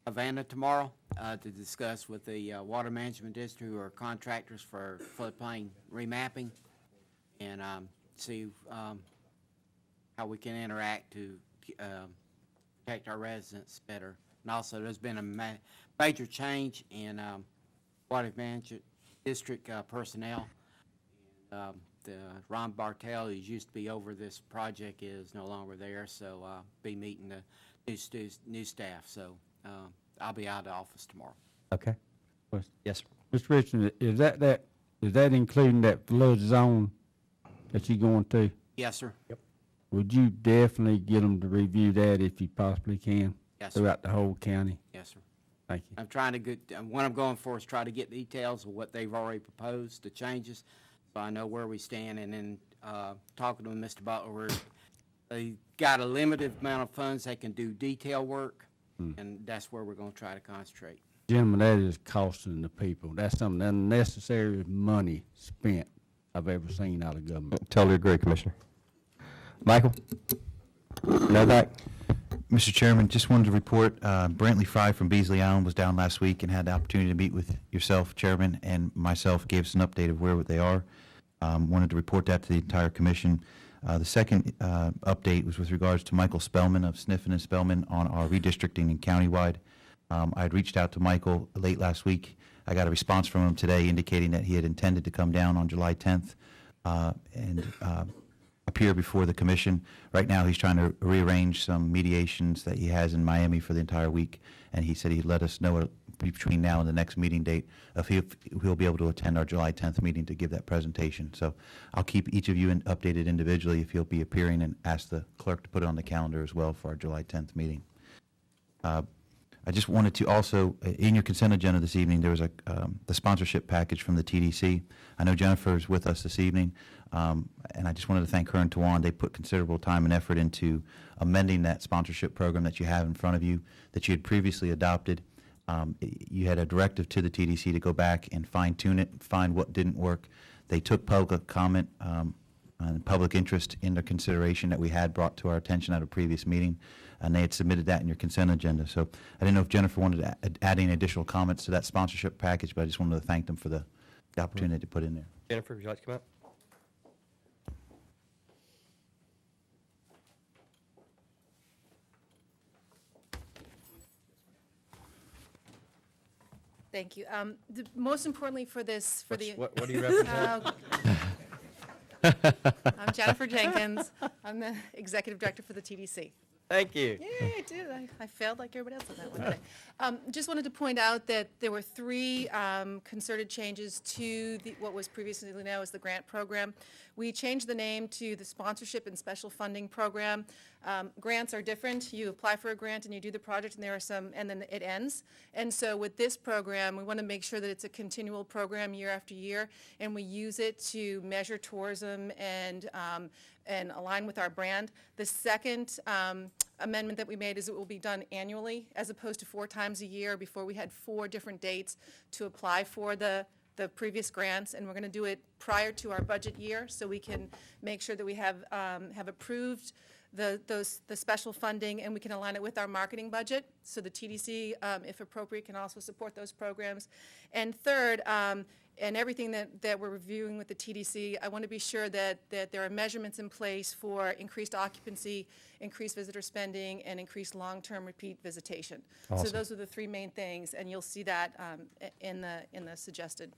Havana tomorrow to discuss with the Water Management District, who are contractors for floodplain remapping, and see how we can interact to protect our residents better. And also, there's been a major change in Water Management District personnel. Ron Bartell, who used to be over this project, is no longer there, so I'll be meeting the new staff. So I'll be out of the office tomorrow. Okay. Yes, sir. Mr. Richardson, is that including that flood zone that you're going to? Yes, sir. Yep. Would you definitely get them to review that if you possibly can? Yes, sir. Throughout the whole county? Yes, sir. Thank you. I'm trying to get, what I'm going for is try to get details of what they've already proposed, the changes, so I know where we stand. And then talking to Mr. Butler, they got a limited amount of funds. They can do detail work, and that's where we're going to try to concentrate. Gentlemen, that is costing the people. That's some unnecessary money spent I've ever seen out of government. Totally agree, Commissioner. Michael? No back? Mr. Chairman, just wanted to report, Brantley Fry from Beasley Island was down last week and had the opportunity to meet with yourself, Chairman, and myself, gave us an update of where they are. Wanted to report that to the entire commission. The second update was with regards to Michael Spellman of Sniffen and Spellman on our redistricting and countywide. I had reached out to Michael late last week. I got a response from him today indicating that he had intended to come down on July 10th and appear before the commission. Right now, he's trying to rearrange some mediations that he has in Miami for the entire week, and he said he'd let us know between now and the next meeting date if he'll be able to attend our July 10th meeting to give that presentation. So I'll keep each of you updated individually if he'll be appearing, and ask the clerk to put it on the calendar as well for our July 10th meeting. I just wanted to also, in your consent agenda this evening, there was the sponsorship package from the TDC. I know Jennifer is with us this evening, and I just wanted to thank her and Tawan. They put considerable time and effort into amending that sponsorship program that you have in front of you that you had previously adopted. You had a directive to the TDC to go back and fine-tune it, find what didn't work. They took public comment and public interest into consideration that we had brought to our attention at a previous meeting, and they had submitted that in your consent agenda. So I didn't know if Jennifer wanted to add any additional comments to that sponsorship package, but I just wanted to thank them for the opportunity to put in there. Jennifer, would you like to come up? Thank you. Most importantly for this, for the. What do you represent? I'm Jennifer Jenkins. I'm the executive director for the TDC. Thank you. Yeah, I did. I failed like everybody else on that one today. Just wanted to point out that there were 3 concerted changes to what was previously known as the grant program. We changed the name to the Sponsorship and Special Funding Program. Grants are different. You apply for a grant and you do the project, and there are some, and then it ends. And so with this program, we want to make sure that it's a continual program year after year, and we use it to measure tourism and align with our brand. The second amendment that we made is it will be done annually as opposed to 4 times a year. Before we had 4 different dates to apply for the previous grants, and we're going to do it prior to our budget year so we can make sure that we have approved the special funding, and we can align it with our marketing budget so the TDC, if appropriate, can also support those programs. And third, and everything that we're reviewing with the TDC, I want to be sure that there are measurements in place for increased occupancy, increased visitor spending, and increased long-term repeat visitation. Awesome. So those are the 3 main things, and you'll see that in the suggested.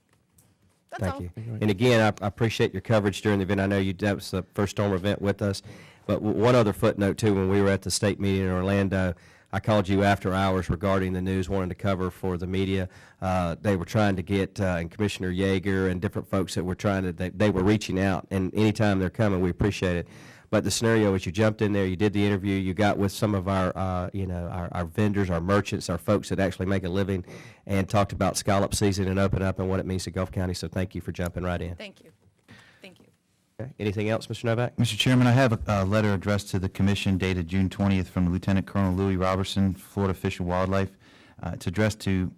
That's Thank all. you. And again, I appreciate your coverage during the event. I know that was the first storm event with us. But one other footnote, too, when we were at the state meeting in Orlando, I called you after hours regarding the news, wanting to cover for the media. They were trying to get, and Commissioner Yeager and different folks that were trying to, they were reaching out. And anytime they're coming, we appreciate it. But the scenario is you jumped in there, you did the interview, you got with some of our, our vendors, our merchants, our folks that actually make a living, and talked about scallop season and open up and what it means to Gulf County. So thank you for jumping right in. Thank you. Thank you. Okay. Anything else, Mr. Novak? Mr. Chairman, I have a letter addressed to the commission dated June 20th from Lieutenant Colonel Louis Robertson, Florida Fish and Wildlife. It's addressed to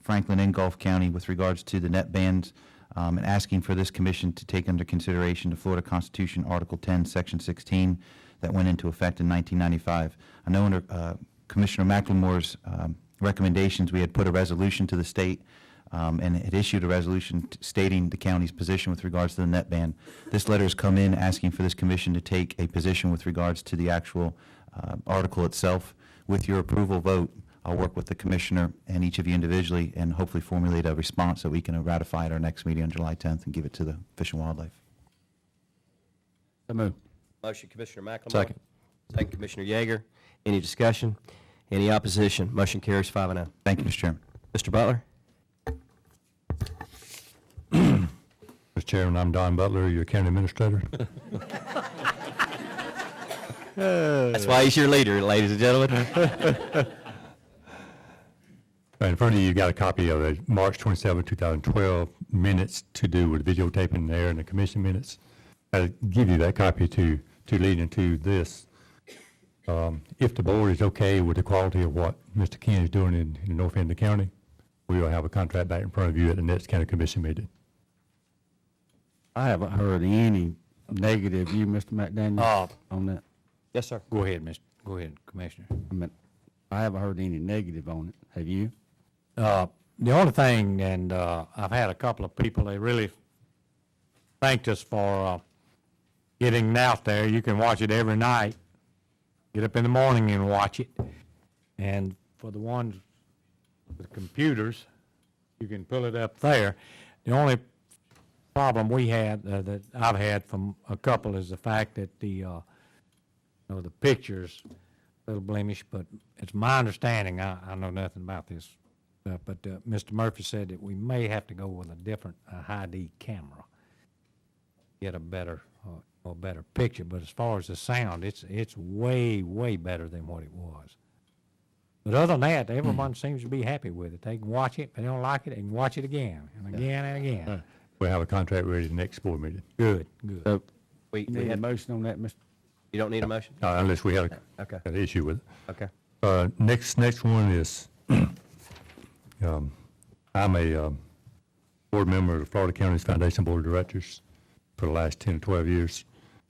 Franklin and Gulf County with regards to the net bans and asking for this commission to take under consideration the Florida Constitution, Article 10, Section 16, that went into effect in 1995. I know under Commissioner McLemore's recommendations, we had put a resolution to the state and it issued a resolution stating the county's position with regards to the net ban. This letter has come in asking for this commission to take a position with regards to the actual article itself. With your approval vote, I'll work with the commissioner and each of you individually and hopefully formulate a response that we can ratify at our next meeting on July 10th and give it to the Fish and Wildlife. So move. Motion, Commissioner McLemore. Second. Second, Commissioner Yeager. Any discussion? Any opposition? Motion carries 5-0. Thank you, Mr. Chairman. Mr. Butler? Mr. Chairman, I'm Don Butler, your county administrator. That's why he's your leader, ladies and gentlemen. In front of you, you've got a copy of the March 27, 2012 minutes to do with videotaping there and the commission minutes. I'll give you that copy to lead into this. If the board is okay with the quality of what Mr. Ken is doing in the north end of the county, we will have a contract back in front of you at the next county commission meeting. I haven't heard any negative, you, Mr. McDaniel, on that. Yes, sir. Go ahead, Commissioner. I mean, I haven't heard any negative on it. Have you? The only thing, and I've had a couple of people, they really thanked us for getting it out there. You can watch it every night. Get up in the morning and watch it. And for the ones with computers, you can pull it up there. The only problem we had, that I've had from a couple, is the fact that the pictures, a little blemish, but it's my understanding, I know nothing about this, but Mr. Murphy said that we may have to go with a different high-D camera, get a better picture. But as far as the sound, it's way, way better than what it was. But other than that, everyone seems to be happy with it. They can watch it, if they don't like it, they can watch it again, and again, and again. We'll have a contract ready the next board meeting, Good, good. So, We need a had, motion on that, Mr.? you don't need a motion? unless we have Okay. an issue with it. Okay. Next one is, I'm a board member of the Florida Counties Foundation Board of Directors for the last 10 or 12 years.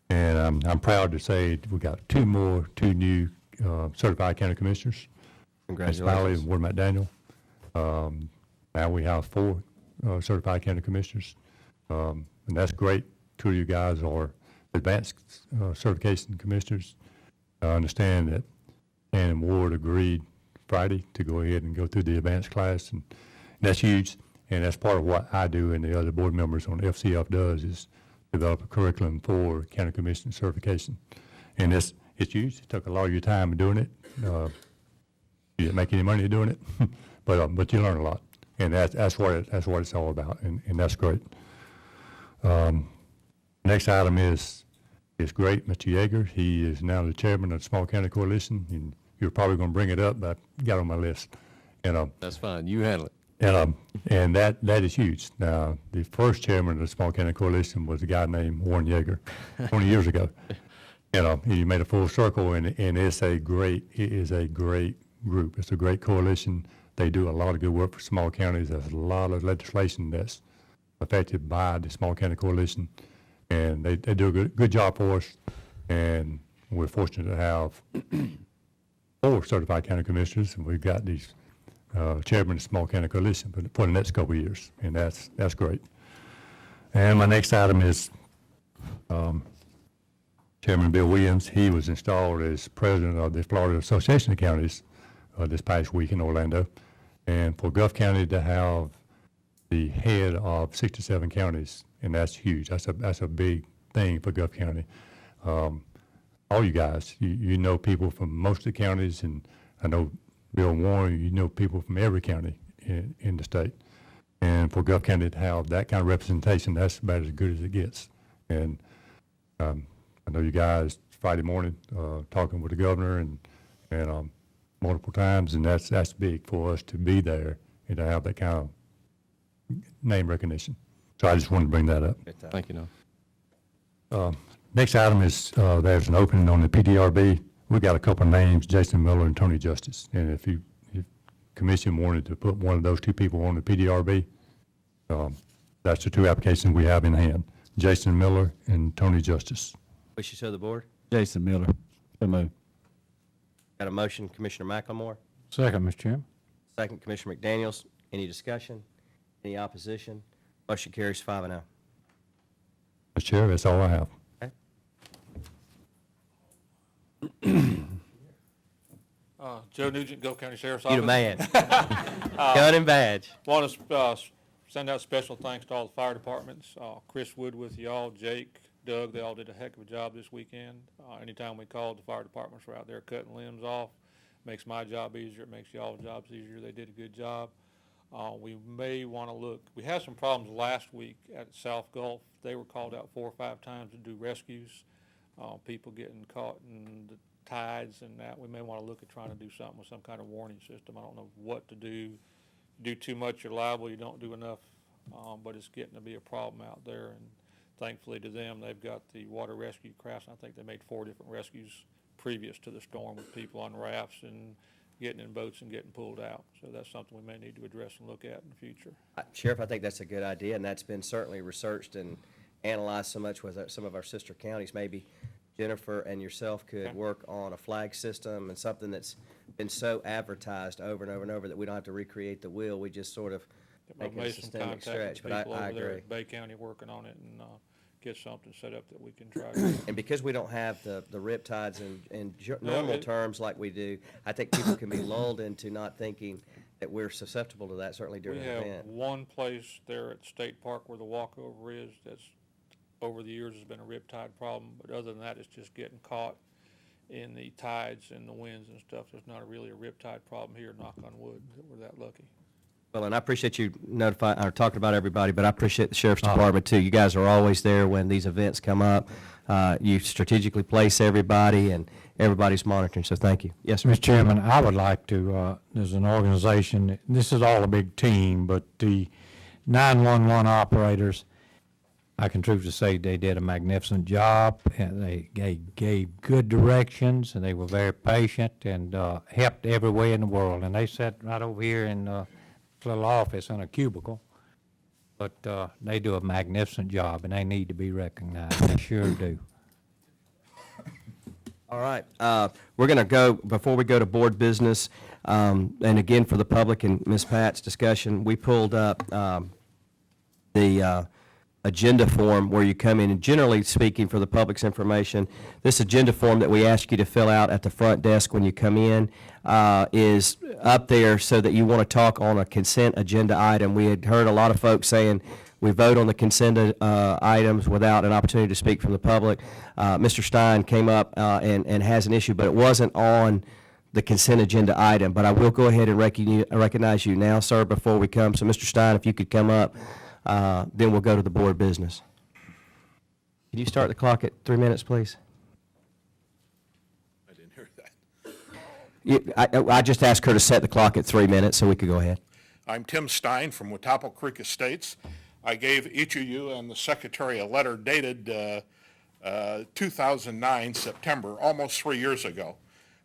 And I'm proud to say we got two new certified county commissioners. Ms. Smiley and Ward McDaniel. Now we have 4 certified county commissioners. And that's great. 2 of you guys are advanced certification commissioners. I understand that Ann and Ward agreed Friday to go ahead and go through the advanced class, and that's huge. And that's part of what I do and the other board members on FCF does is develop a curriculum for county commission certification. And it's huge. It took a lot of your time in doing it. You didn't make any money doing it, but you learn a lot, and that's what it's all about, and that's great. Next item is great, Mr. Yeager. He is now the chairman of the Small County Coalition, and you're probably going to bring it up, but I got on my list. And That's fine. You handle it. and that is huge. Now, the first chairman of the Small County Coalition was a guy named Warren Yeager 20 years ago. He made a full circle, and it is a great group. It's a great coalition. They do a lot of good work for small counties. There's a lot of legislation that's affected by the Small County Coalition, and they do a good job for us. And we're fortunate to have 4 certified county commissioners, and we've got these chairman of the Small County Coalition for the next couple of years, and that's great. And my next item is Chairman Bill Williams. He was installed as president of the Florida Association of Counties this past week in Orlando. And for Gulf County to have the head of 67 counties, and that's huge. That's a big thing for Gulf County. All you guys, you know people from most of the counties, and I know Bill Warren, you know people from every county in the state. And for Gulf County to have that kind of representation, that's about as good as it gets. And I know you guys Friday morning talking with the governor and multiple times, and that's big for us to be there and to have that kind of name recognition. So I just wanted to bring that up. Thank you, Noah. Next item is there's an opening on the PDRB. We got a couple of names, Jason Miller and Tony Justice. And if commission wanted to put one of those 2 people on the PDRB, that's the 2 applications we have in hand, Jason Miller and Tony Justice. Wishes of the board. Jason Miller. So moved. Got a motion, Commissioner McLemore. Second, Mr. Chairman. Second, Commissioner McDaniels. Any discussion? Any opposition? Motion carries 5-0. Mr. Chair, that's all I have. Joe Nugent, Gulf County Sheriff's You Office. the man. Gun and badge. Want to send out special thanks to all the fire departments. Chris Woodwith, y'all, Jake, Doug, they all did a heck of a job this weekend. Anytime we called, the fire departments were out there cutting limbs off. Makes my job easier. It makes y'all's jobs easier. They did a good job. We may want to look. We had some problems last week at South Gulf. They were called out 4 or 5 times to do rescues. People getting caught in the tides and that. We may want to look at trying to do something with some kind of warning system. I don't know what to do. Do too much, you're liable. You don't do enough, but it's getting to be a problem out there. And thankfully to them, they've got the water rescue crafts. I think they made 4 different rescues previous to the storm with people on rafts and getting in boats and getting pulled out. So that's something we may need to address and look at in the future. Sheriff, I think that's a good idea, and that's been certainly researched and analyzed so much with some of our sister counties. Maybe Jennifer and yourself could work on a flag system and something that's been so advertised over and over and over that we don't have to recreate the wheel. We just sort of make it a systemic stretch. But I Over there agree. at Bay County working on it and get something set up that we can try to. And because we don't have the riptides in normal terms like we do, I think people can be lulled into not thinking that we're susceptible to that, certainly during We an have event. one place there at State Park where the walkover is, that's over the years has been a riptide problem, but other than that, it's just getting caught in the tides and the winds and stuff. There's not really a riptide problem here, knock on wood, that we're that lucky. Well, and I appreciate you notifying, or talking about everybody, but I appreciate the Sheriff's Department too. You guys are always there when these events come up. You strategically place everybody, and everybody's monitoring, so thank you. Yes, sir. Mr. Chairman, I would like to, there's an organization, this is all a big team, but the 911 operators, I can truthfully say they did a magnificent job, and they gave good directions, and they were very patient, and helped every way in the world. And they sat right over here in a little office in a cubicle, but they do a magnificent job, and they need to be recognized. They sure do. All right, we're going to go, before we go to board business, and again, for the public and Ms. Pat's discussion, we pulled up the agenda form where you come in, and generally speaking, for the public's information, this agenda form that we ask you to fill out at the front desk when you come in is up there so that you want to talk on a consent agenda item. We had heard a lot of folks saying we vote on the consent items without an opportunity to speak from the public. Mr. Stein came up and has an issue, but it wasn't on the consent agenda item. But I will go ahead and recognize you now, sir, before we come. So, Mr. Stein, if you could come up, then we'll go to the board business. Can you start the clock at 3 minutes, please? I didn't hear that. I just asked her to set the clock at 3 minutes so we could go ahead. I'm Tim Stein from Watapple Creek Estates. I gave each of you and the secretary a letter dated 2009 September, almost 3 years ago.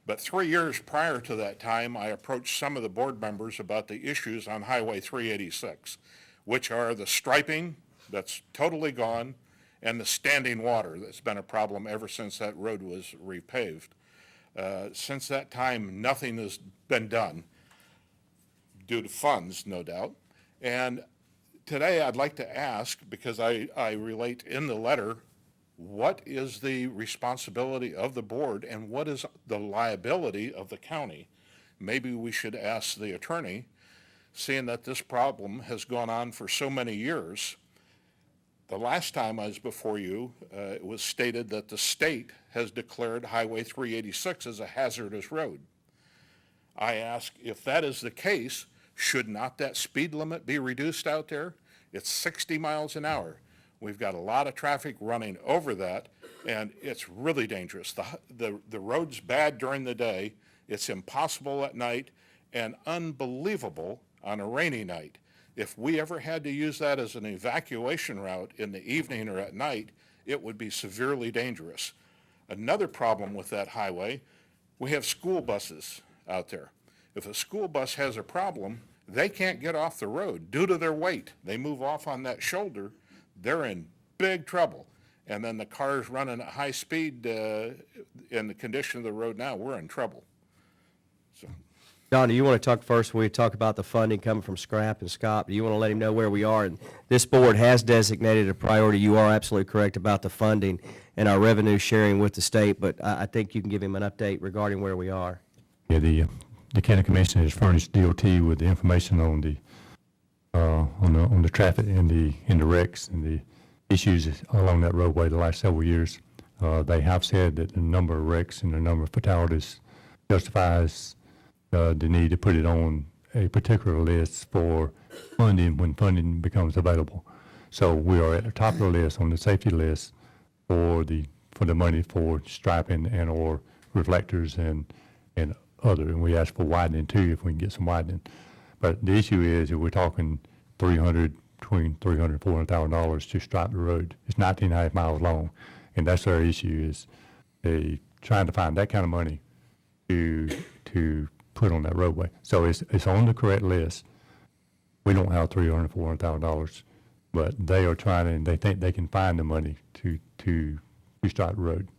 But 3 years prior to that time, I approached some of the board members about the issues on Highway 386, which are the striping that's totally gone and the standing water that's been a problem ever since that road was repaved. Since that time, nothing has been done, due to funds, no doubt. And today I'd like to ask, because I relate in the letter, what is the responsibility of the board and what is the liability of the county? Maybe we should ask the attorney, seeing that this problem has gone on for so many years. The last time I was before you, it was stated that the state has declared Highway 386 as a hazardous road. I ask, if that is the case, should not that speed limit be reduced out there? It's 60 miles an hour. We've got a lot of traffic running over that, and it's really dangerous. The road's bad during the day, it's impossible at night, and unbelievable on a rainy night. If we ever had to use that as an evacuation route in the evening or at night, it would be severely dangerous. Another problem with that highway, we have school buses out there. If a school bus has a problem, they can't get off the road due to their weight. They move off on that shoulder, they're in big trouble. And then the cars running at high speed, in the condition of the road now, we're in trouble. So. Don, do you want to talk first when we talk about the funding coming from Scrap and Scott? Do you want to let him know where we are? And this board has designated a priority. You are absolutely correct about the funding and our revenue sharing with the state, but I think you can give him an update regarding where we are. Yeah, the county commission has furnished DOT with the information on the traffic and the wrecks and the issues along that roadway the last several years. They have said that the number of wrecks and the number of fatalities justifies the need to put it on a particular list for funding when funding becomes available. So we are at the top of the list on the safety list for the money for striping and or reflectors and other, and we ask for widening too if we can get some widening. But the issue is that we're talking between $300,000 and $400,000 to stripe the road. It's 19.5 miles long, and that's our issue, is trying to find that kind of money to put on that roadway. So it's on the correct list. We don't have $300,000, $400,000, but they are trying, and they think they can find the money to stripe the road.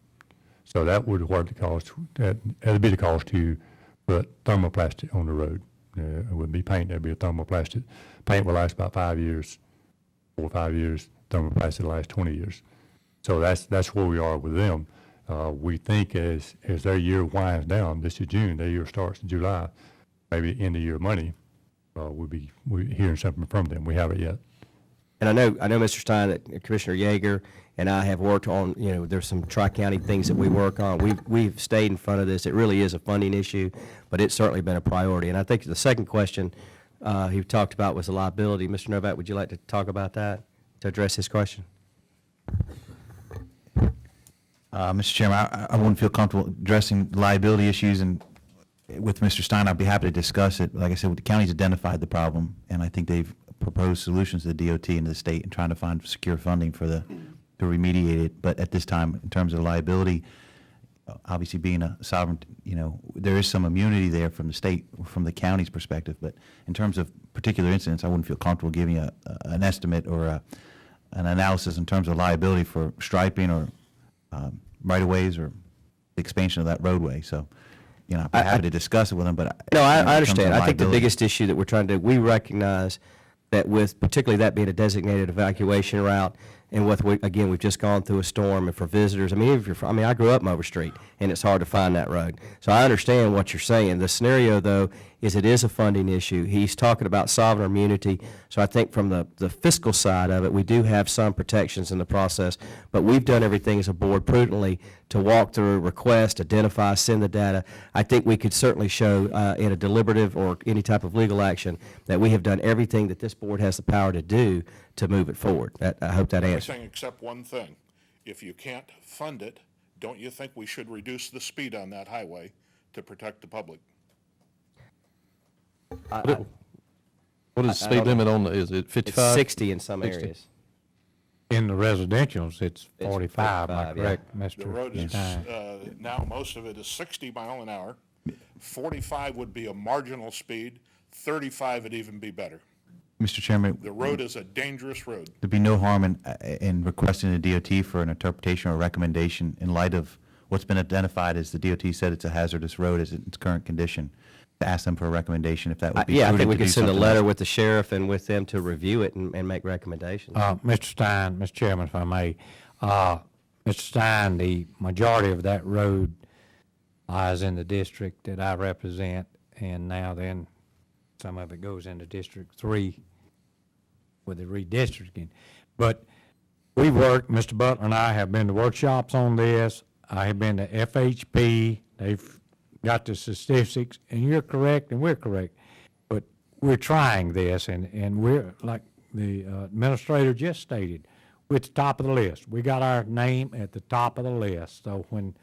So that would what the cost. That'd be the cost to put thermoplastic on the road. It wouldn't be paint. That'd be a thermoplastic. Paint will last about 5 years, 4 or 5 years. Thermoplastic will last 20 years. So that's where we are with them. We think as their year winds down, this is June, their year starts in July, maybe end of year money, we're hearing something from them. We haven't yet. And I know, Mr. Stein, that Commissioner Yeager and I have worked on, there's some tri-county things that we work on. We've stayed in front of this. It really is a funding issue, but it's certainly been a priority. And I think the second question he talked about was the liability. Mr. Novak, would you like to talk about that, to address his question? Mr. Chairman, I wouldn't feel comfortable addressing liability issues, and with Mr. Stein, I'd be happy to discuss it. Like I said, the county's identified the problem, and I think they've proposed solutions to the DOT and to the state in trying to find secure funding to remediate it. But at this time, in terms of liability, obviously being a sovereign, there is some immunity there from the state, from the county's perspective. But in terms of particular incidents, I wouldn't feel comfortable giving an estimate or an analysis in terms of liability for striping or right-of-ways or the expansion of that roadway. So, I'm happy to discuss it with them, but. No, I in terms of understand. I think the liability- biggest issue that we're trying to, we recognize that with, particularly that being a designated evacuation route, and with, we've just gone through a storm, and for visitors, I grew up Mower Street, and it's hard to find that road. So I understand what you're saying. The scenario, though, is it is a funding issue. He's talking about sovereign immunity, so I think from the fiscal side of it, we do have some protections in the process, but we've done everything as a board prudently to walk through, request, identify, send the data. I think we could certainly show in a deliberative or any type of legal action that we have done everything that this board has the power to do to move it forward. I hope that answers. Everything except one thing. If you can't fund it, don't you think we should reduce the speed on that highway to protect the public? What is the speed limit on, is it 55? It's 60 in some 60. areas. In the residentials, it's 45, am I 45, yeah. correct, Mr. The road is, Stein? now most of it is 60 mile an hour. 45 would be a marginal speed. 35 would even be better. Mr. Chairman. The road is a dangerous road. There'd be no harm in requesting the DOT for an interpretation or recommendation in light of what's been identified as the DOT said it's a hazardous road as its current condition, to ask them for a recommation if that would be Yeah, I prudent think we to could do send a something letter else. with the sheriff and with them to review it and make recommendations. Mr. Stein, Mr. Chairman, if I may, Mr. Stein, the majority of that road lies in the district that I represent, and now then some of it goes into District 3 with the redistricting. But we work, Mr. Butler and I have been to workshops on this. I have been to FHP. They've got the statistics, and you're correct and we're correct. But we're trying this, and we're, like the administrator just stated, we're at the top of the list. We got our name at the top of the list. So when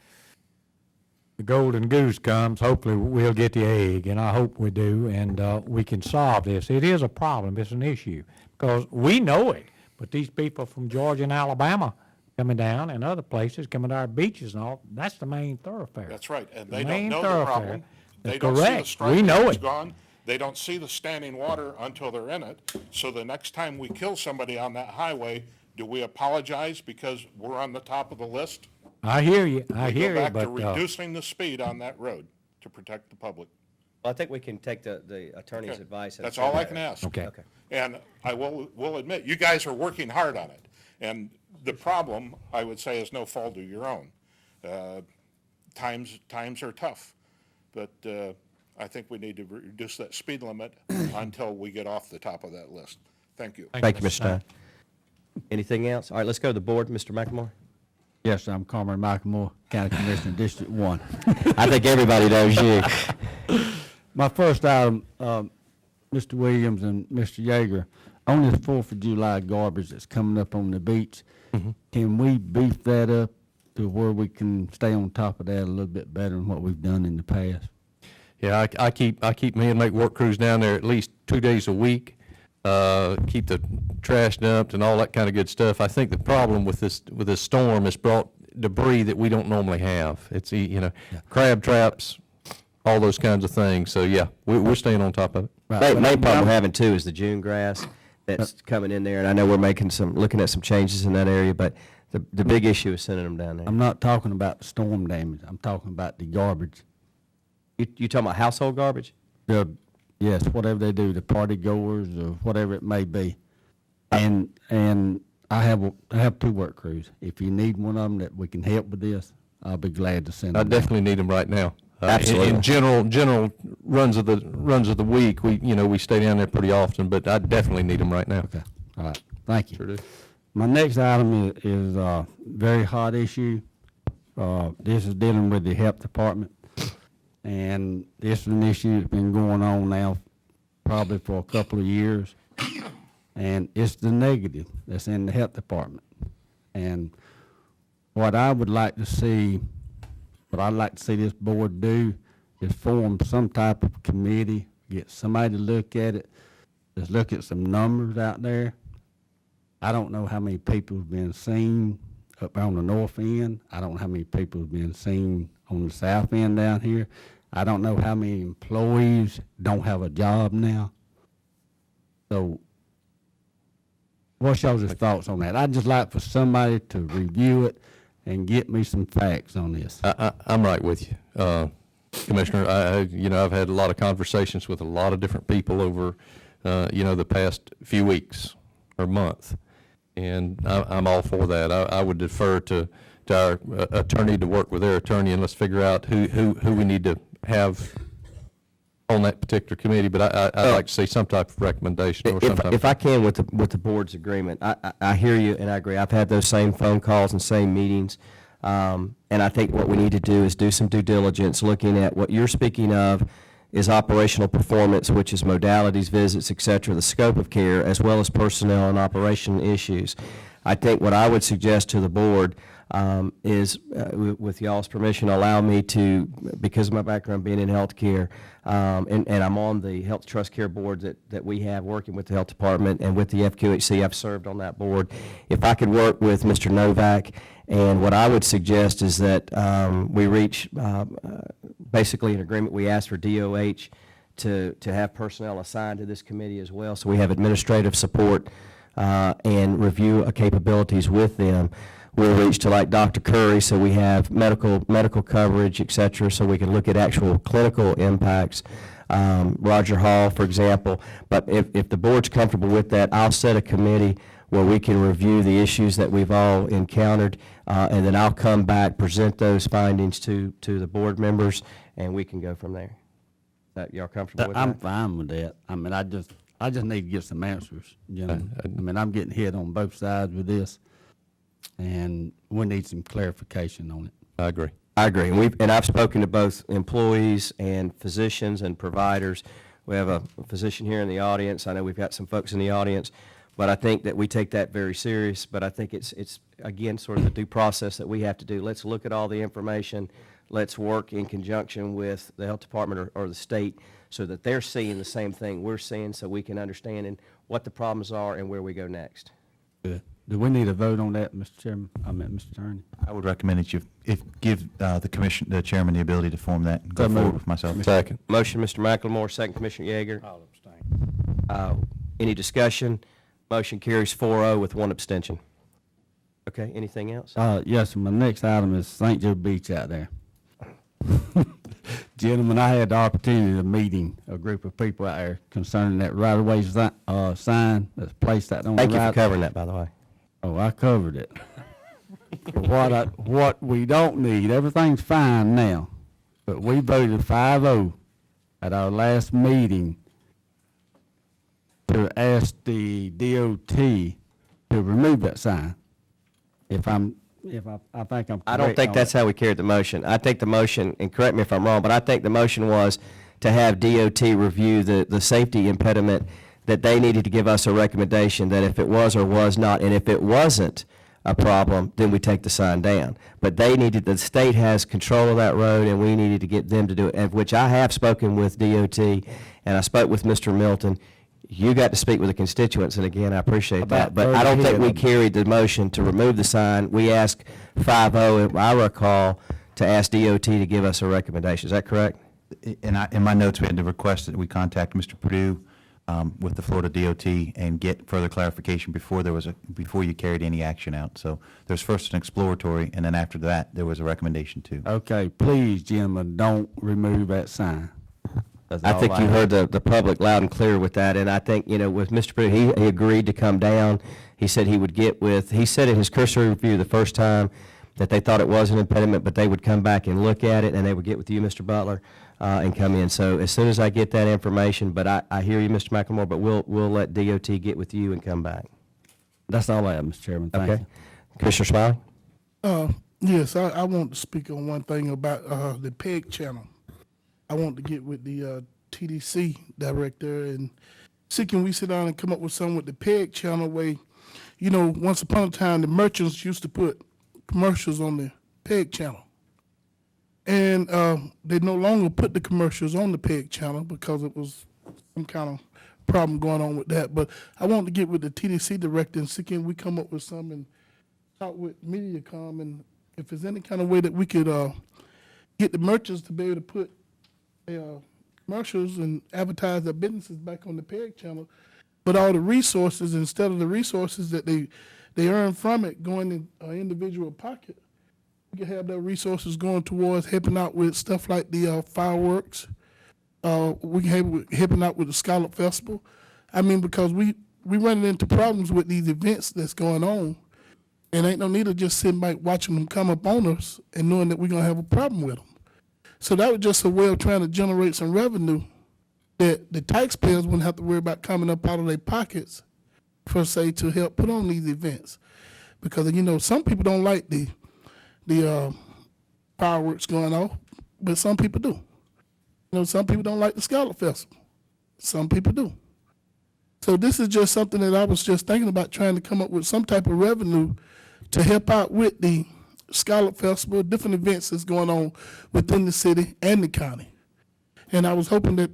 the golden goose comes, hopefully we'll get the egg, and I hope we do, and we can solve this. It is a problem. It's an issue, because we know it, but these people from Georgia and Alabama coming down and other places, coming to our beaches and all, that's the main thoroughfare. That's right, and The they don't main know the thoroughfare. problem. They That's don't see the correct. We striping know that's it. gone. They don't see the standing water until they're in it. So the next time we kill somebody on that highway, do we apologize because we're on the top of the list? I hear you, I We hear go you, back to but, reducing the speed on that road to protect the public. Well, I think we can take the attorney's Okay. advice. And That's send all I that- can ask. Okay. And I will admit, you guys are working hard on it. And the problem, I would say, is no fault of your own. Times are tough, but I think we need to reduce that speed limit until we get off the top of that list. Thank you. Thank you, Mr. Stein. Anything else? All right, let's go to the board. Mr. McLemore? Yes, I'm Carmen McLemore, County Commissioner, District 1. I think everybody knows you. My first item, Mr. Williams and Mr. Yeager, on this 4th of July garbage that's coming up on the beach, can we beef that up to where we can stay on top of that a little bit better than what we've done in the past? Yeah, I keep me and make work crews down there at least 2 days a week, keep the trash dumped and all that kind of good stuff. I think the problem with this storm has brought debris that we don't normally have. It's, crab traps, all those kinds of things. So, yeah, we're staying on top of it. Main problem we're having too is the June grass that's coming in there, and I know we're looking at some changes in that area, but the big issue is sending them down there. I'm not talking about the storm damage, I'm talking about the garbage. You talking about household garbage? Yes, whatever they do, the party goers or whatever it may be. And I have 2 work crews. If you need one of them that we can help with this, I'll be glad to send I them. definitely need them right now. Absolutely. In general runs of the week, we stay down there pretty often, but I definitely need them right now. Okay, all right, thank you. Sure do. My next item is a very hot issue. This is dealing with the health department. And this is an issue that's been going on now probably for a couple of years. And it's the negative that's in the health department. And what I would like to see, what I'd like to see this board do is form some type of committee, get somebody to look at it, just look at some numbers out there. I don't know how many people have been seen up on the north end. I don't know how many people have been seen on the south end down here. I don't know how many employees don't have a job now. So what's y'all's thoughts on that? I'd just like for somebody to review it and get me some facts on this. I'm right with you, Commissioner. I've had a lot of conversations with a lot of different people over, the past few weeks or month, and I'm all for that. I would defer to our attorney to work with their attorney, and let's figure out who we need to have on that particular committee. But I'd like to see some type of recommendation or something. If I can, with the board's agreement, I hear you and I agree. I've had those same phone calls and same meetings. And I think what we need to do is do some due diligence, looking at what you're speaking of is operational performance, which is modalities, visits, et cetera, the scope of care, as well as personnel and operation issues. I think what I would suggest to the board is, with y'all's permission, allow me to, because of my background being in healthcare, and I'm on the Health Trust Care Board that we have working with the Health Department and with the FQHC. I've served on that board. If I could work with Mr. Novak, and what I would suggest is that we reach basically an agreement. We ask for DOH to have personnel assigned to this committee as well, so we have administrative support and review capabilities with them. We'll reach to like Dr. Curry, so we have medical coverage, et cetera, so we can look at actual clinical impacts. Roger Hall, for example. But if the board's comfortable with that, I'll set a committee where we can review the issues that we've all encountered, and then I'll come back, present those findings to the board members, and we can go from there. Y'all comfortable with that? I'm fine with that. I mean, I just need to get some answers, gentlemen. I mean, I'm getting hit on both sides with this, and we need some clarification on it. I agree. I agree. And I've spoken to both employees and physicians and providers. We have a physician here in the audience. I know we've got some folks in the audience, but I think that we take that very serious. But I think it's again, sort of the due process that we have to do. Let's look at all the information. Let's work in conjunction with the health department or the state so that they're seeing the same thing we're seeing, so we can understand what the problems are and where we go next. Good. Do we need a vote on that, Mr. Chairman? Mr. Attorney? I would recommend that you give the chairman the ability to form that and go forward with myself. Second. Motion, Mr. McLemore, second, Commissioner Yeager. I'll abstain. Any discussion? Motion carries 4-0 with one abstention. Okay, anything else? Yes, my next item is St. Joe Beach out there. Gentlemen, I had the opportunity of meeting a group of people out there concerning that right-of-way sign that's placed out on the right. Thank you for covering that, by the way. Oh, I covered it. What we don't need, everything's fine now, but we voted 5-0 at our last meeting to ask the DOT to remove that sign. I think I'm correct. I don't think that's how we carried the motion. I think the motion, and correct me if I'm wrong, but I think the motion was to have DOT review the safety impediment, that they needed to give us a recommendation that if it was or was not, and if it wasn't a problem, then we take the sign down. But the state has control of that road, and we needed to get them to do it, of which I have spoken with DOT, and I spoke with Mr. Milton. You got to speak with the constituents, and again, I appreciate that. But I don't think we carried the motion to remove the sign. We asked 5-0, if I recall, to ask DOT to give us a recommendation. Is that correct? In my notes, we had to request that we contact Mr. Perdue with the Florida DOT and get further clarification before you carried any action out. So there's first an exploratory, and then after that, there was a recommendation too. Okay, please, gentlemen, don't remove that sign. I think you heard the public loud and clear with that, and I think, with Mr. Perdue, he agreed to come down. He said he said in his cursory review the first time that they thought it was an impediment, but they would come back and look at it, and they would get with you, Mr. Butler, and come in. So as soon as I get that information, but I hear you, Mr. McLemore, but we'll let DOT get with you and come back. That's all I have, Mr. Chairman. Thank you. Commissioner Smiley? Yes, I want to speak on one thing about the PEG channel. I want to get with the TDC director, and see, can we sit down and come up with something with the PEG channel where, you know, once upon a time, the merchants used to put commercials on the PEG channel. And they no longer put the commercials on the PEG channel because it was some kind of problem going on with that. But I wanted to get with the TDC director and see, can we come up with something and talk with MediaCom, and if there's any kind of way that we could get the merchants to be able to put their commercials and advertise their businesses back on the PEG channel, but all the resources, instead of the resources that they earn from it going in an individual pocket, we could have their resources going towards helping out with stuff like the fireworks. We can have helping out with the Scallop Festival. I mean, because we running into problems with these events that's going on, and ain't no need of just sitting back watching them come up on us and knowing that we're going to have a problem with them. So that was just a way of trying to generate some revenue that the taxpayers wouldn't have to worry about coming up out of their pockets, per se, to help put on these events. Because, you know, some people don't like the fireworks going off, but some people do. You know, some people don't like the Scallop Festival. Some people do. So this is just something that I was just thinking about, trying to come up with some type of revenue to help out with the Scallop Festival, different events that's going on within the city and the county. And I was hoping that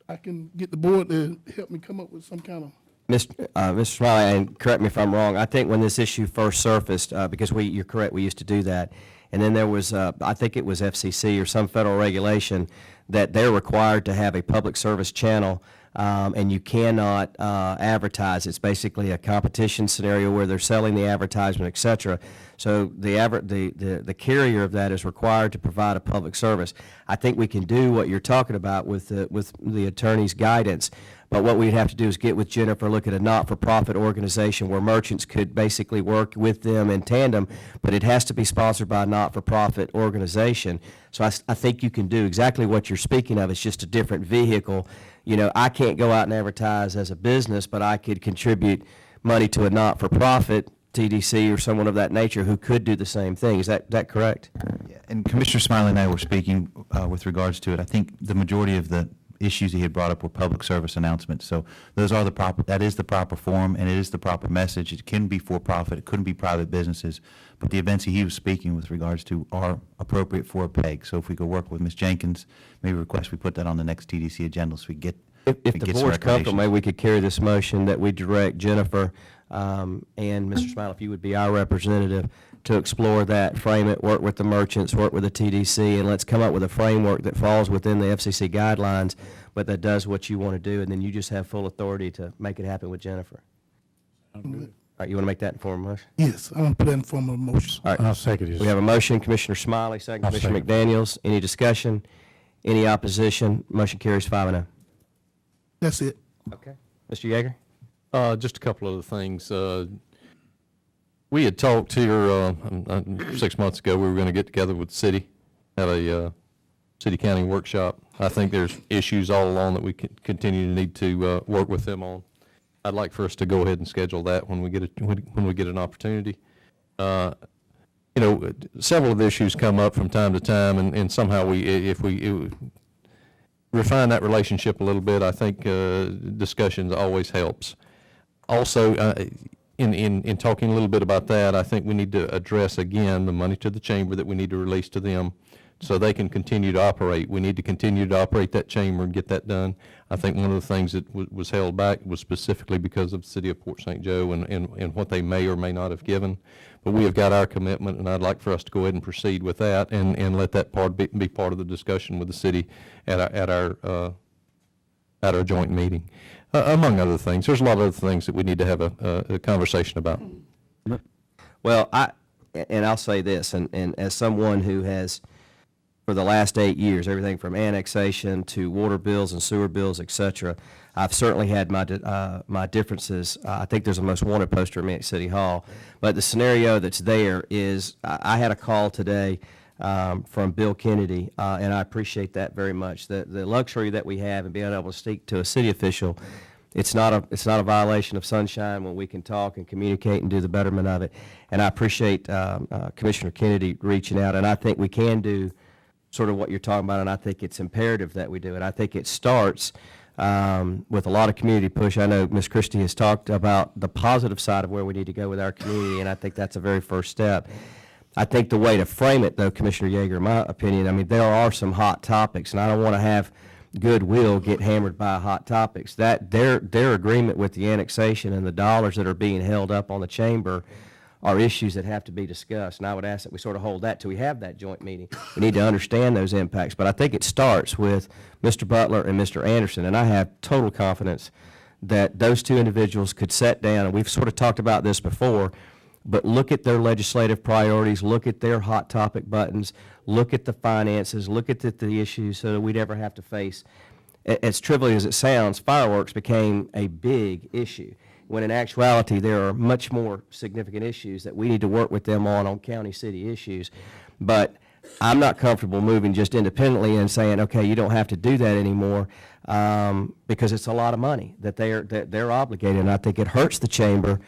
I can get the board to help me come up with some kind of. Mr. Smiley, and correct me if I'm wrong, I think when this issue first surfaced, because you're correct, we used to do that, and then there was, I think it was FCC or some federal regulation that they're required to have a public service channel, and you cannot advertise. It's basically a competition scenario where they're selling the advertisement, et cetera. So the carrier of that is required to provide a public service. I think we can do what you're talking about with the attorney's guidance. But what we'd have to do is get with Jennifer, look at a not-for-profit organization where merchants could basically work with them in tandem, but it has to be sponsored by a not-for-profit organization. So I think you can do exactly what you're speaking of. It's just a different vehicle. You know, I can't go out and advertise as a business, but I could contribute money to a not-for-profit, TDC or someone of that nature who could do the same thing. Is that correct? Yeah, and Commissioner Smiley and I were speaking with regards to it. I think the majority of the issues he had brought up were public service announcements. So those are that is the proper form, and it is the proper message. It can be for-profit, it couldn't be private businesses, but the events he was speaking with regards to are appropriate for a PEG. So if we could work with Ms. Jenkins, maybe request we put that on the next TDC agenda so we get If the board's comfortable, maybe we could carry this motion that we direct Jennifer and Mr. Smiley, if you would be our representative, to explore that, frame it, work with the merchants, work with the TDC, and let's come up with a framework that falls within the FCC guidelines, but that does what you want to do, and then you just have full authority to make it happen with Jennifer. All right, you want to make that in form of motion? Yes, I want to put that in form of a motion. All right. I'll second it. We have a motion, Commissioner Smiley, second I'll Commissioner second. McDaniels. Any discussion? Any opposition? Motion carries 5-0. That's it. Okay. Mr. Yeager? Just a couple other things. We had talked here 6 months ago, we were going to get together with the city, have a city-county workshop. I think there's issues all along that we continue to need to work with them on. I'd like for us to go ahead and schedule that when we get an opportunity. You know, several of the issues come up from time to time, and somehow if we refine that relationship a little bit, I think discussions always helps. Also, in talking a little bit about that, I think we need to address again the money to the chamber that we need to release to them so they can continue to operate. We need to continue to operate that chamber and get that done. I think one of the things that was held back was specifically because of the city of Port St. Joe and what they may or may not have given. But we have got our commitment, and I'd like for us to go ahead and proceed with that and let that part be part of the discussion with the city at our joint meeting. Among other things, there's a lot of other things that we need to have a conversation about. Well, I'll say this, and as someone who has, for the last 8 years, everything from annexation to water bills and sewer bills, et cetera, I've certainly had my differences. I think there's a most wanted poster at me at City Hall. But the scenario that's there is, I had a call today from Bill Kennedy, and I appreciate that very much. The luxury that we have in being able to speak to a city official, it's not a violation of sunshine when we can talk and communicate and do the betterment of it. And I appreciate Commissioner Kennedy reaching out, and I think we can do sort of what you're talking about, and I think it's imperative that we do it. I think it starts with a lot of community push. I know Ms. Christie has talked about the positive side of where we need to go with our community, and I think that's a very first step. I think the way to frame it, though, Commissioner Yeager, in my opinion, I mean, there are some hot topics, and I don't want to have goodwill get hammered by hot topics. That their agreement with the annexation and the dollars that are being held up on the chamber are issues that have to be discussed, and I would ask that we sort of hold that till we have that joint meeting. We need to understand those impacts, but I think it starts with Mr. Butler and Mr. Anderson, and I have total confidence that those two individuals could sit down, and we've sort of talked about this before, but look at their legislative priorities, look at their hot topic buttons, look at the finances, look at the issues so that we never have to face, as trivial as it sounds, fireworks became a big issue, when in actuality there are much more significant issues that we need to work with them on county city issues. But I'm not comfortable moving just independently and saying, okay, you don't have to do that anymore, because it's a lot of money that they're obligated, and I think it hurts the chamber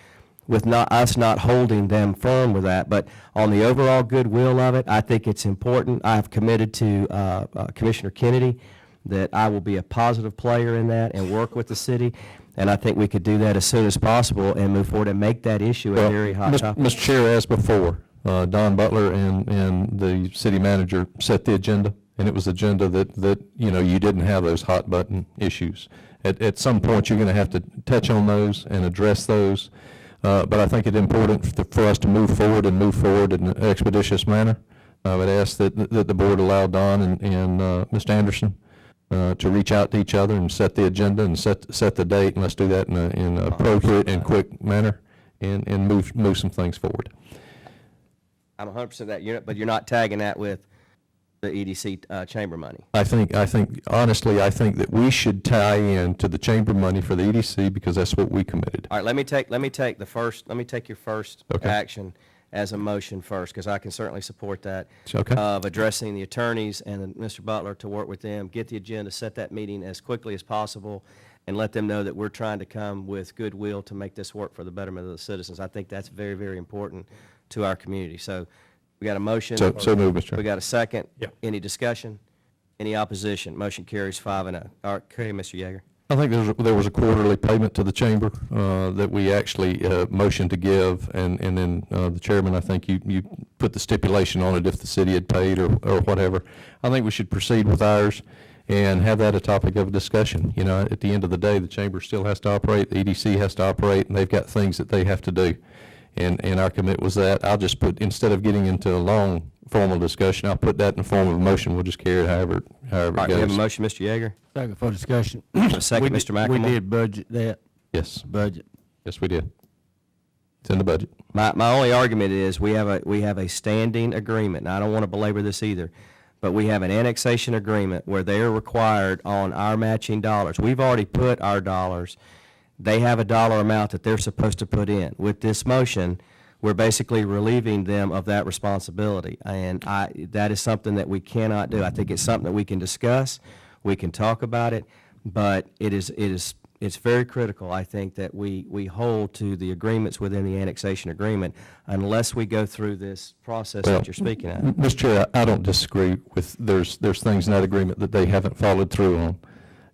with us not holding them firm with that. But on the overall goodwill of it, I think it's important. I have committed to Commissioner Kennedy that I will be a positive player in that and work with the city, and I think we could do that as soon as possible and move forward and make that issue a very hot topic. Mr. Chair, as before, Don Butler and the city manager set the agenda, and it was agenda that you didn't have those hot button issues. At some point, you're going to have to touch on those and address those, but I think it's important for us to move forward in an expeditious manner. I would ask that the board allow Don and Mr. Anderson to reach out to each other and set the agenda and set the date, and let's do that in an appropriate and quick manner, and move some things forward. I'm 100% that unit, but you're not tagging that with the EDC chamber money. I think honestly, I think that we should tie in to the chamber money for the EDC because that's what we committed. All right, let me take your first Okay. action as a motion first, because I can certainly support that. Okay. Of addressing the attorneys and Mr. Butler to work with them, get the agenda, set that meeting as quickly as possible, and let them know that we're trying to come with goodwill to make this work for the betterment of the citizens. I think that's very, very important to our community. So we got a motion. So moved, Mr. Chairman. We got a second. Yeah. Any discussion? Any opposition? Motion carries 5-0. All right, okay, Mr. Yeager. I think there was a quarterly payment to the chamber that we actually motioned to give, and then the chairman, I think you put the stipulation on it if the city had paid or whatever. I think we should proceed with ours and have that a topic of discussion. At the end of the day, the chamber still has to operate, the EDC has to operate, and they've got things that they have to do. And our commit was that. I'll just put, instead of getting into a long formal discussion, I'll put that in the form of a motion. We'll just carry it however All right, it we have a goes. motion, Mr. Yeager. Second for discussion. A second, We Mr. did- We McElmore. did budget that, Yes, budget. yes, we did. It's in the budget. My only argument is we have a standing agreement, and I don't want to belabor this either, but we have an annexation agreement where they are required on our matching dollars. We've already put our dollars. They have a dollar amount that they're supposed to put in. With this motion, we're basically relieving them of that responsibility, and that is something that we cannot do. I think it's something that we can discuss, we can talk about it, but it's very critical, I think, that we hold to the agreements within the annexation agreement unless we go through this process that you're speaking of. Mr. Chair, I don't disagree with, there's things in that agreement that they haven't followed through on.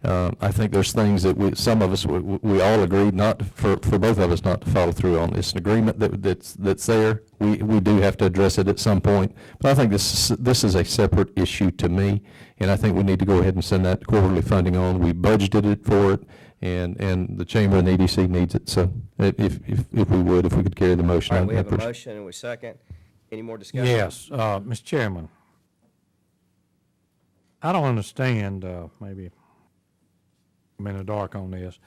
I think there's things that some of us, we all agreed not, for both of us not to follow through on. It's an agreement that's there. We do have to address it at some point. But I think this is a separate issue to me, and I think we need to go ahead and send that quarterly funding on. We budgeted it for it, and the chamber and the EDC needs it. So if we could carry the motion. All right, we I'd have a appreciate it. motion and we second. Any more discussion? Yes, Mr. Chairman. I don't understand, maybe I'm in the dark on this,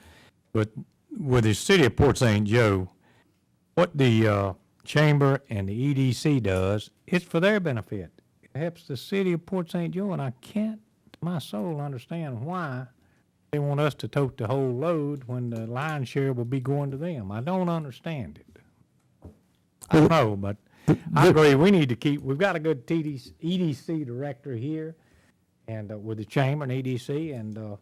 but with the city of Port St. Joe, what the chamber and the EDC does, it's for their benefit. It helps the city of Port St. Joe, and I can't, to my soul, understand why they want us to tote the whole load when the lion's share will be going to them. I don't understand it. I don't know, but I agree, we need to keep, we've got a good EDC director here, and with the chamber and EDC, and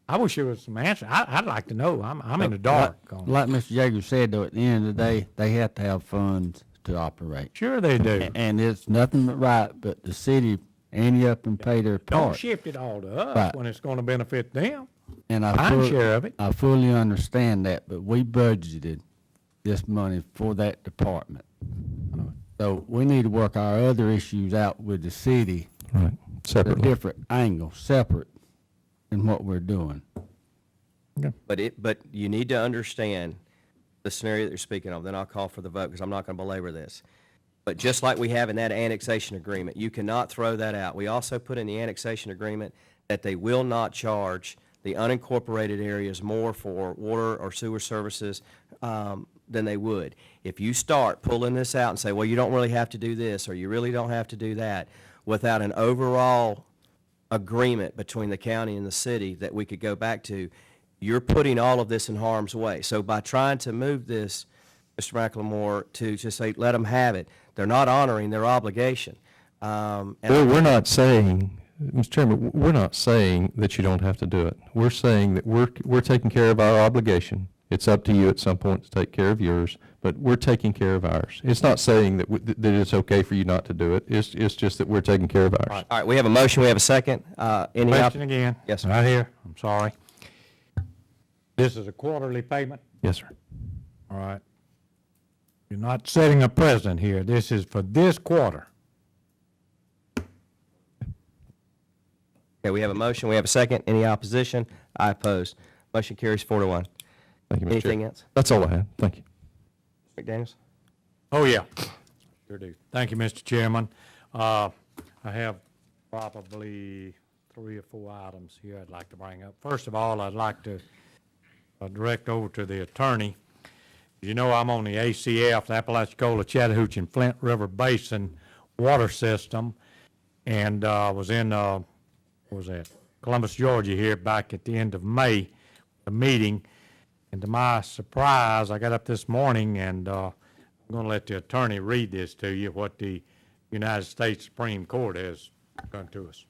I wish there was some answer. I'd like to know. I'm in the dark on it. Like Mr. Yeager said, though, at the end of the day, they have to have funds to operate. Sure they do. And it's nothing but right, but the city ante up and pay their Don't part. shift it all to us Right. when it's gonna benefit them. And I'm sure of it. I fully understand that, but we budgeted this money for that department. So we need to work our other issues out with the city. Right, at a separately. different angle, separate in what we're doing. But you need to understand the scenario that you're speaking of, then I'll call for the vote, because I'm not going to belabor this. But just like we have in that annexation agreement, you cannot throw that out. We also put in the annexation agreement that they will not charge the unincorporated areas more for water or sewer services than they would. If you start pulling this out and say, well, you don't really have to do this, or you really don't have to do that, without an overall agreement between the county and the city that we could go back to, you're putting all of this in harm's way. So by trying to move this, Mr. McLemore, to just say, let them have it, they're not honoring their obligation. Well, we're not saying, Mr. Chairman, we're not saying that you don't have to do it. We're saying that we're taking care of our obligation. It's up to you at some point to take care of yours, but we're taking care of ours. It's not saying that that it's okay for you not to do it. It's just that we're taking care of ours. All right, we have a motion, we have a second. Any Question again. Yes, sir. Right here, I'm sorry. This is a quarterly payment? Yes, sir. All right. You're not setting a precedent here. This is for this quarter. Okay, we have a motion, we have a second. Any opposition? I oppose. Motion carries 4-1. Thank you, Mr. Chair. Anything else? That's all I had. Thank you. McDaniels? Oh, yeah. Sure do. Thank you, Mr. Chairman. I have probably 3 or 4 items here I'd like to bring up. First of all, I'd like to direct over to the attorney. You know, I'm on the ACF, the Apalachicola, Chattahoochee, and Flint River Basin water system, and was in, what was that, Columbus, Georgia here back at the end of May, the meeting. And to my surprise, I got up this morning, and I'm going to let the attorney read this to you, what the United States Supreme Court has done to us.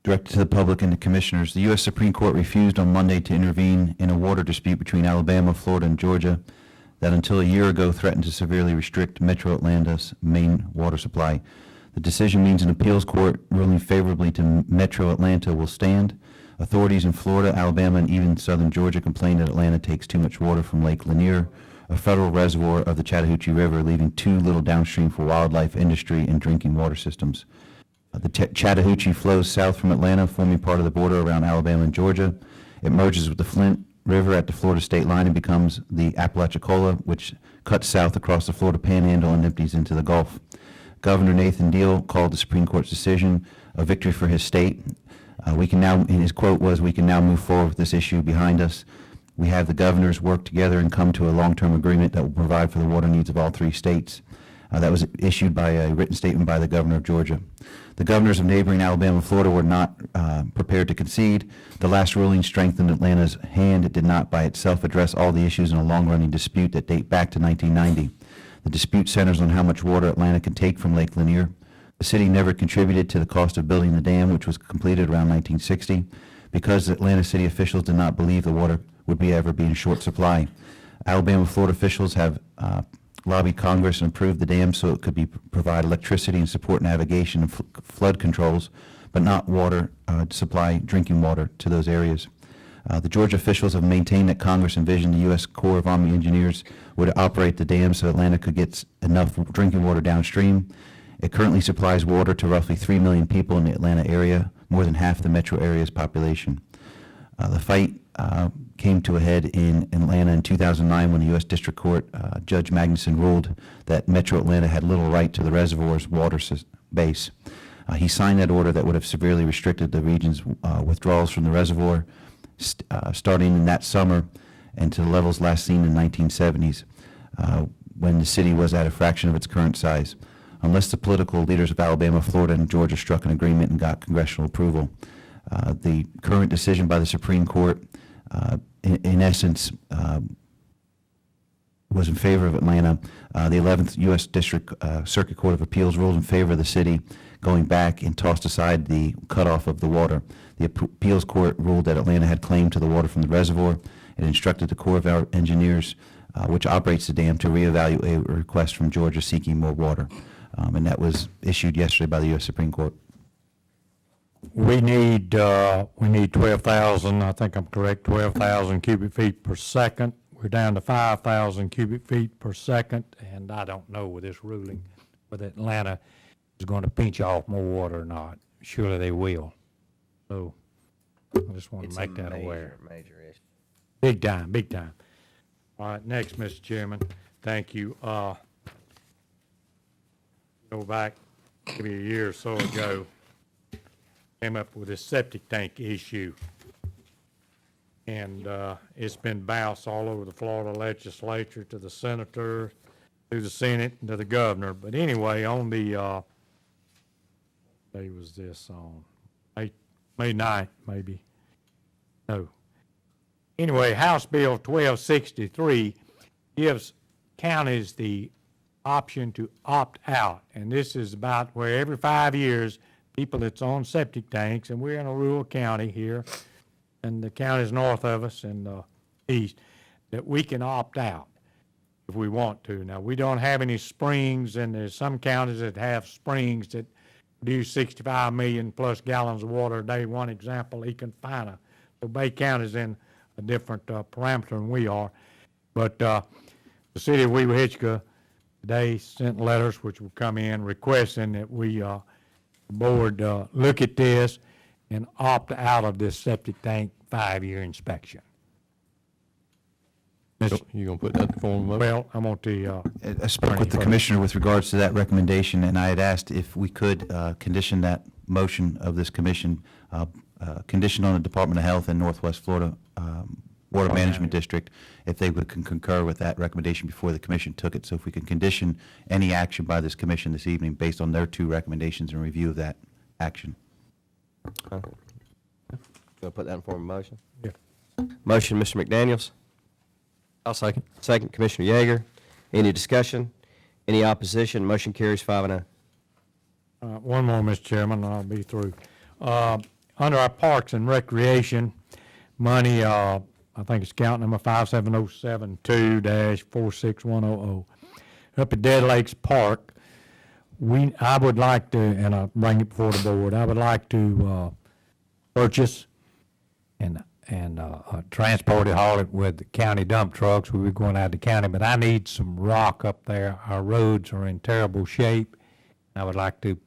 Directed to the public and the commissioners, the U.S. Supreme Court refused on Monday to intervene in a water dispute between Alabama, Florida, and Georgia that until a year ago threatened to severely restrict Metro Atlanta's main water supply. The decision means an appeals court ruling favorably to Metro Atlanta will stand. Authorities in Florida, Alabama, and even southern Georgia complain that Atlanta takes too much water from Lake Lanier, a federal reservoir of the Chattahoochee River, leaving too little downstream for wildlife, industry, and drinking water systems. The Chattahoochee flows south from Atlanta, forming part of the border around Alabama and Georgia. It merges with the Flint River at the Florida state line and becomes the Apalachicola, which cuts south across the Florida Panhandle and empties into the Gulf. Governor Nathan Deal called the Supreme Court's decision a victory for his state. We can now, and his quote was, "We can now move forward with this issue behind us. We have the governors work together and come to a long-term agreement that will provide for the water needs of all 3 states." That was issued by a written statement by the governor of Georgia. The governors of neighboring Alabama and Florida were not prepared to concede. The last ruling strengthened Atlanta's hand. It did not by itself address all the issues in a long-running dispute that date back to 1990. The dispute centers on how much water Atlanta can take from Lake Lanier. The city never contributed to the cost of building the dam, which was completed around 1960, because Atlanta city officials did not believe the water would ever be in short supply. Alabama and Florida officials have lobbied Congress and approved the dam so it could provide electricity and support navigation and flood controls, but not water supply, drinking water to those areas. The Georgia officials have maintained that Congress envisioned the U.S. Corps of Army Engineers would operate the dam so Atlanta could get enough drinking water downstream. It currently supplies water to roughly 3 million people in the Atlanta area, more than half the metro area's population. The fight came to a head in Atlanta in 2009 when the U.S. District Court Judge Magnuson ruled that Metro Atlanta had little right to the reservoir's water base. He signed that order that would have severely restricted the region's withdrawals from the reservoir starting in that summer and to the levels last seen in the 1970s when the city was at a fraction of its current size. Unless the political leaders of Alabama, Florida, and Georgia struck an agreement and got congressional approval. The current decision by the Supreme Court, in essence, was in favor of Atlanta. The 11th U.S. District Circuit Court of Appeals ruled in favor of the city, going back and tossed aside the cutoff of the water. The appeals court ruled that Atlanta had claim to the water from the reservoir. It instructed the Corps of Engineers, which operates the dam, to reevaluate a request from Georgia seeking more water. and that was issued yesterday by the U.S. Supreme Court. We need 12,000, I think I'm correct, 12,000 cubic feet per second. We're down to 5,000 cubic feet per second, and I don't know with this ruling whether Atlanta is going to pinch off more water or not. Surely they will. So I just want to make that aware. Major issue. Big time, big time. All right, next, Mr. Chairman. Thank you. Go back maybe a year or so ago, came up with this septic tank issue. And it's been bounced all over the Florida legislature, to the senator, to the Senate, and to the governor. But anyway, on the, day was this on? May 9th, maybe. No. Anyway, House Bill 1263 gives counties the option to opt out. And this is about where every 5 years, people that's on septic tanks, and we're in a rural county here, and the counties north of us and east, that we can opt out if we want to. Now, we don't have any springs, and there's some counties that have springs that produce 65 million plus gallons of water a day. One example, Econfina. So Bay County's in a different parameter than we are. But the city of Weaver Hitchcock today sent letters which will come in requesting that we, the board, look at this and opt out of this septic tank 5-year inspection. You gonna put that in the form of a motion? Well, I want to, I spoke with the commissioner with regards to that recommendation, and I had asked if we could condition that motion of this commission, conditioned on the Department of Health and Northwest Florida Water Management District, if they would concur with that recommendation before the commission took it. So if we can condition any action by this commission this evening based on their 2 recommendations and review of that action. Okay. Gonna put that in form of a motion? Yeah. Motion, Mr. McDaniels. I'll second. Second, Commissioner Yeager. Any discussion? Any opposition? Motion carries 5-0. one more, Mr. Chairman, and I'll be through. Under our Parks and Recreation, money, I think it's count number 57072-46100. Up at Dead Lakes Park, I would like to, and I'll bring it before the board, I would like to purchase and transport it, haul it with the county dump trucks. We'll be going out to county, but I need some rock up there. Our roads are in terrible shape. I would like to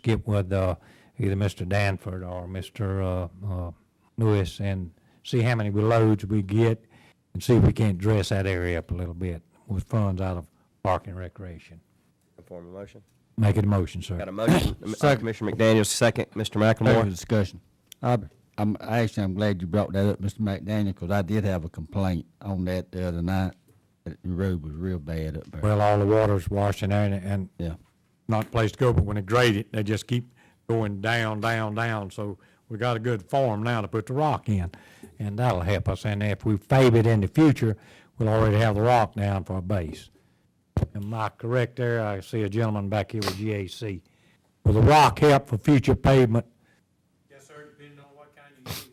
get with either Mr. Danford or Mr. Lewis and see how many loads we get and see if we can't dress that area up a little bit with funds out of Park and Recreation. In form of a motion? Make it a motion, sir. Got a motion, Commissioner McDaniels, second, Mr. Thank you for McLemore. the discussion. I'm glad you brought that up, Mr. McDaniel, because I did have a complaint on that the other night. The road was real bad up there. Well, all the water's washing there and Yeah. not a place to go, but when they grade it, they just keep going down, down, down. So we got a good form now to put the rock in, and that'll help us. And if we fave it in the future, we'll already have the rock down for a base. Am I correct there? I see a gentleman back here with GAC. Will the rock help for future pavement? Yes, sir, depending on what kind you use.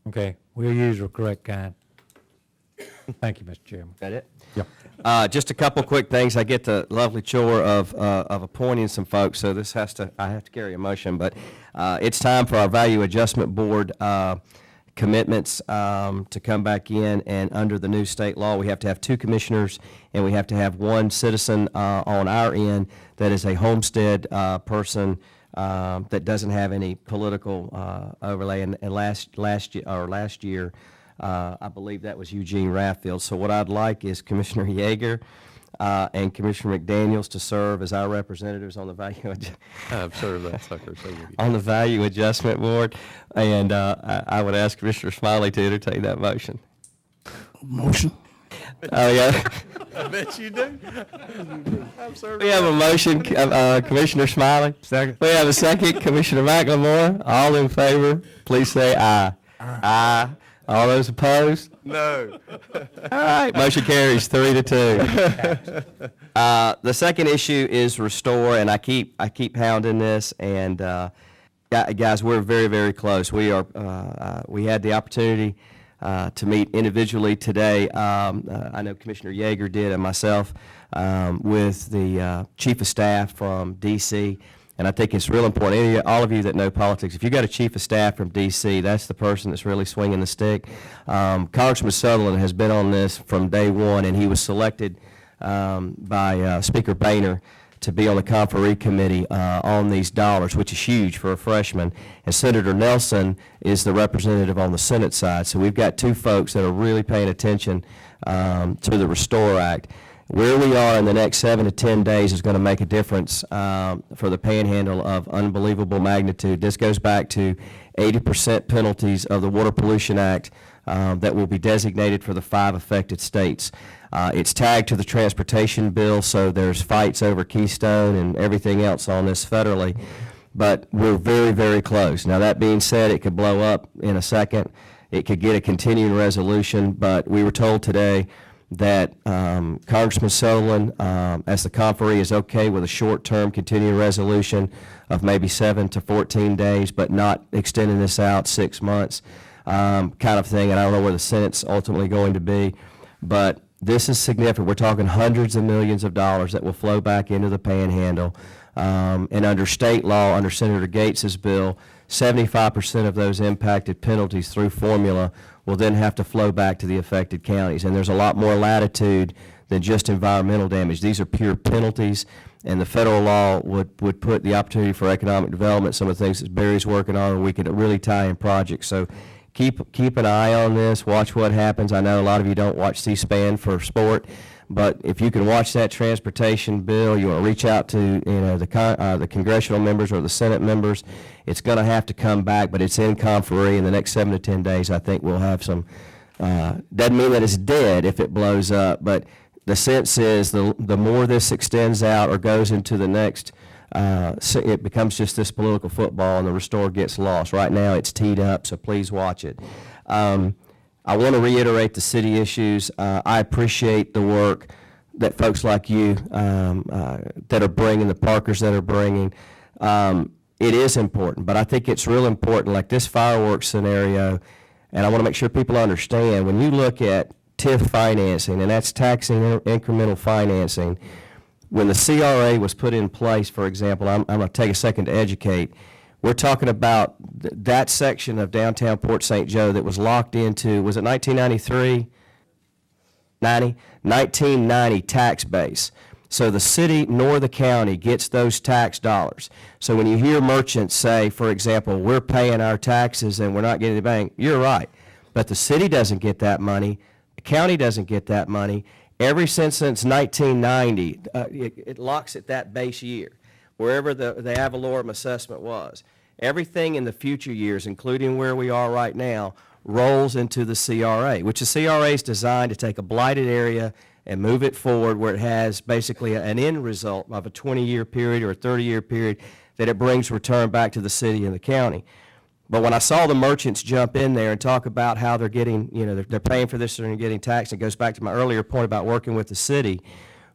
Okay, we'll use the correct kind. Thank you, Mr. Chairman. That it? Yep. Just a couple quick things. I get the lovely chore of appointing some folks, so I have to carry a motion, but it's time for our Value Adjustment Board commitments to come back in, and under the new state law, we have to have 2 commissioners, and we have to have 1 citizen on our end that is a homestead person that doesn't have any political overlay. And last year, I believe that was Eugene Rathfield. So what I'd like is Commissioner Yeager and Commissioner McDaniels to serve as our representatives on the I've served that sucker, so on the Value Adjustment Board, and I would ask Commissioner Smiley to entertain that motion. Motion. Oh, yeah. I bet you do. We have a motion, Commissioner Smiley. Second. We have a second, Commissioner McLemore. All in favor, please say aye. Aye. All those opposed? No. All right, motion carries 3-2. The second issue is restore, and I keep hounding this, and guys, we're very, very close. We had the opportunity to meet individually today. I know Commissioner Yeager did, and myself, with the Chief of Staff from D.C., and I think it's real important, all of you that know politics, if you got a Chief of Staff from D.C., that's the person that's really swinging the stick. Congressman Sutherland has been on this from day one, and he was selected by Speaker Boehner to be on the conferee committee on these dollars, which is huge for a freshman. And Senator Nelson is the representative on the Senate side. So we've got two folks that are really paying attention to the Restore Act. Where we are in the next 7 to 10 days is going to make a difference for the Panhandle of unbelievable magnitude. This goes back to 80% penalties of the Water Pollution Act that will be designated for the 5 affected states. It's tagged to the transportation bill, so there's fights over Keystone and everything else on this federally. But we're very, very close. Now, that being said, it could blow up in a second. It could get a continuing resolution, but we were told today that Congressman Sutherland, as the conferee, is okay with a short-term continuing resolution of maybe 7 to 14 days, but not extending this out 6 months kind of thing. And I don't know where the Senate's ultimately going to be, but this is significant. We're talking hundreds of millions of dollars that will flow back into the Panhandle. And under state law, under Senator Gates's bill, 75% of those impacted penalties through formula will then have to flow back to the affected counties. And there's a lot more latitude than just environmental damage. These are pure penalties, and the federal law would put the opportunity for economic development, some of the things that Barry's working on, and we could really tie in projects. So keep an eye on this, watch what happens. I know a lot of you don't watch C-SPAN for sport, but if you can watch that transportation bill, you want to reach out to the congressional members or the Senate members. It's going to have to come back, but it's in conferee in the next 7 to 10 days. I think we'll have some. Doesn't mean that it's dead if it blows up, but the sense is the more this extends out or goes into the next, it becomes just this political football, and the Restore gets lost. Right now, it's teed up, so please watch it. I want to reiterate the city issues. I appreciate the work that folks like you that are bringing, the Parkers that are bringing. It is important, but I think it's real important, like this fireworks scenario, and I want to make sure people understand, when you look at TIF financing, and that's taxing incremental financing, when the CRA was put in place, for example, I'm going to take a second to educate. We're talking about that section of downtown Port St. Joe that was locked into, was it 1993? 1990 tax base. So the city nor the county gets those tax dollars. So when you hear merchants say, for example, we're paying our taxes and we're not getting the bank, you're right. But the city doesn't get that money. The county doesn't get that money. Ever since 1990, it locks at that base year, wherever the ad valorem assessment was. Everything in the future years, including where we are right now, rolls into the CRA, which the CRA is designed to take a blighted area and move it forward where it has basically an end result of a 20-year period or a 30-year period that it brings return back to the city and the county. But when I saw the merchants jump in there and talk about how they're getting, they're paying for this and they're getting taxed, it goes back to my earlier point about working with the city.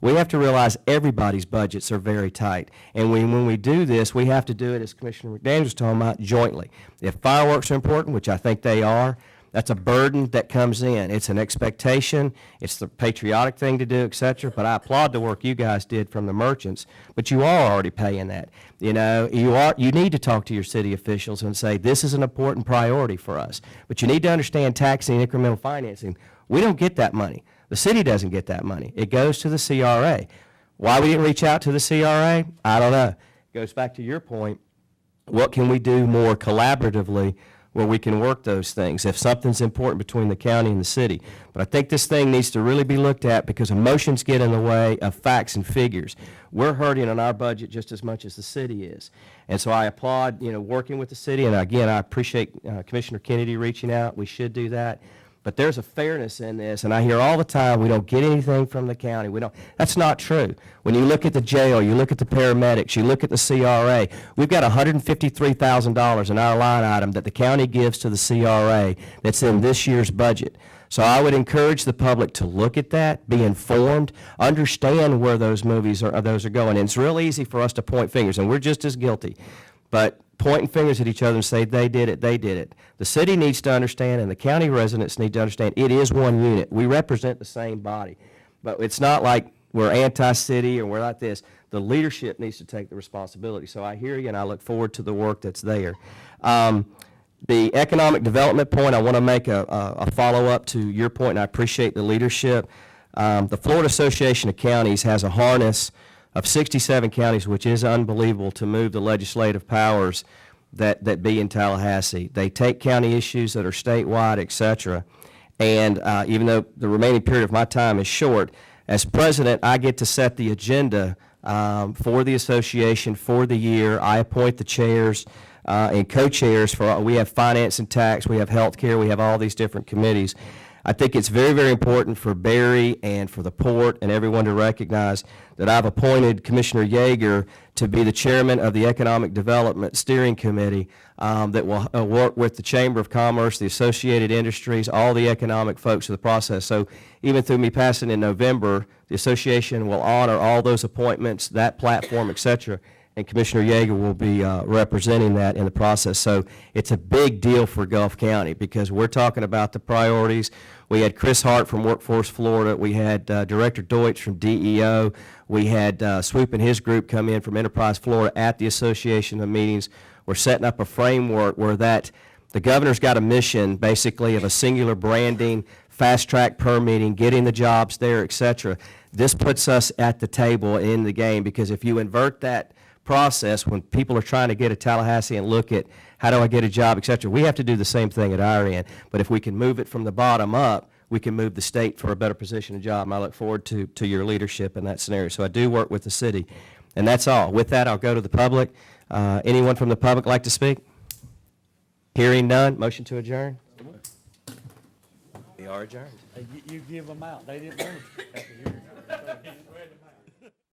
We have to realize everybody's budgets are very tight. And when we do this, we have to do it, as Commissioner McDaniel was talking about, jointly. If fireworks are important, which I think they are, that's a burden that comes in. It's an expectation. It's the patriotic thing to do, et cetera. But I applaud the work you guys did from the merchants. But you are already paying that. You need to talk to your city officials and say, this is an important priority for us. But you need to understand taxing and incremental financing. We don't get that money. The city doesn't get that money. It goes to the CRA. Why we didn't reach out to the CRA, I don't know. It goes back to your point. What can we do more collaboratively where we can work those things if something's important between the county and the city? But I think this thing needs to really be looked at because emotions get in the way of facts and figures. We're hurting on our budget just as much as the city is. And so I applaud, working with the city. And again, I appreciate Commissioner Kennedy reaching out. We should do that. But there's a fairness in this, and I hear all the time we don't get anything from the county. That's not true. When you look at the jail, you look at the paramedics, you look at the CRA, we've got $153,000 in our line item that the county gives to the CRA that's in this year's budget. So I would encourage the public to look at that, be informed, understand where those are going. And it's real easy for us to point fingers, and we're just as guilty. But pointing fingers at each other and say, they did it, they did it. The city needs to understand, and the county residents need to understand, it is one unit. We represent the same body. But it's not like we're anti-city or we're like this. The leadership needs to take the responsibility. So I hear you, and I look forward to the work that's there. The economic development point, I want to make a follow-up to your point, and I appreciate the leadership. The Florida Association of Counties has a harness of 67 counties, which is unbelievable to move the legislative powers that be in Tallahassee. They take county issues that are statewide, et cetera. And even though the remaining period of my time is short, as president, I get to set the agenda for the association for the year. I appoint the chairs and co-chairs we have finance and tax, we have healthcare, we have all these different committees. I think it's very, very important for Barry and for the port and everyone to recognize that I've appointed Commissioner Yeager to be the chairman of the Economic Development Steering Committee that will work with the Chamber of Commerce, the associated industries, all the economic folks of the process. So even through me passing in November, the association will honor all those appointments, that platform, et cetera, and Commissioner Yeager will be representing that in the process. So it's a big deal for Gulf County because we're talking about the priorities. We had Chris Hart from Workforce Florida. We had Director Deutsch from DEO. We had Swoop and his group come in from Enterprise Florida at the association of meetings. We're setting up a framework where the governor's got a mission basically of a singular branding, fast-track permitting, getting the jobs there, et cetera. This puts us at the table in the game because if you invert that process when people are trying to get to Tallahassee and look at how do I get a job, et cetera, we have to do the same thing at our end. But if we can move it from the bottom up, we can move the state for a better position and job. And I look forward to your leadership in that scenario. So I do work with the city. And that's all. With that, I'll go to the public. Anyone from the public like to speak? Hearing none, motion to adjourn? We are adjourned. You give them out. They didn't want to.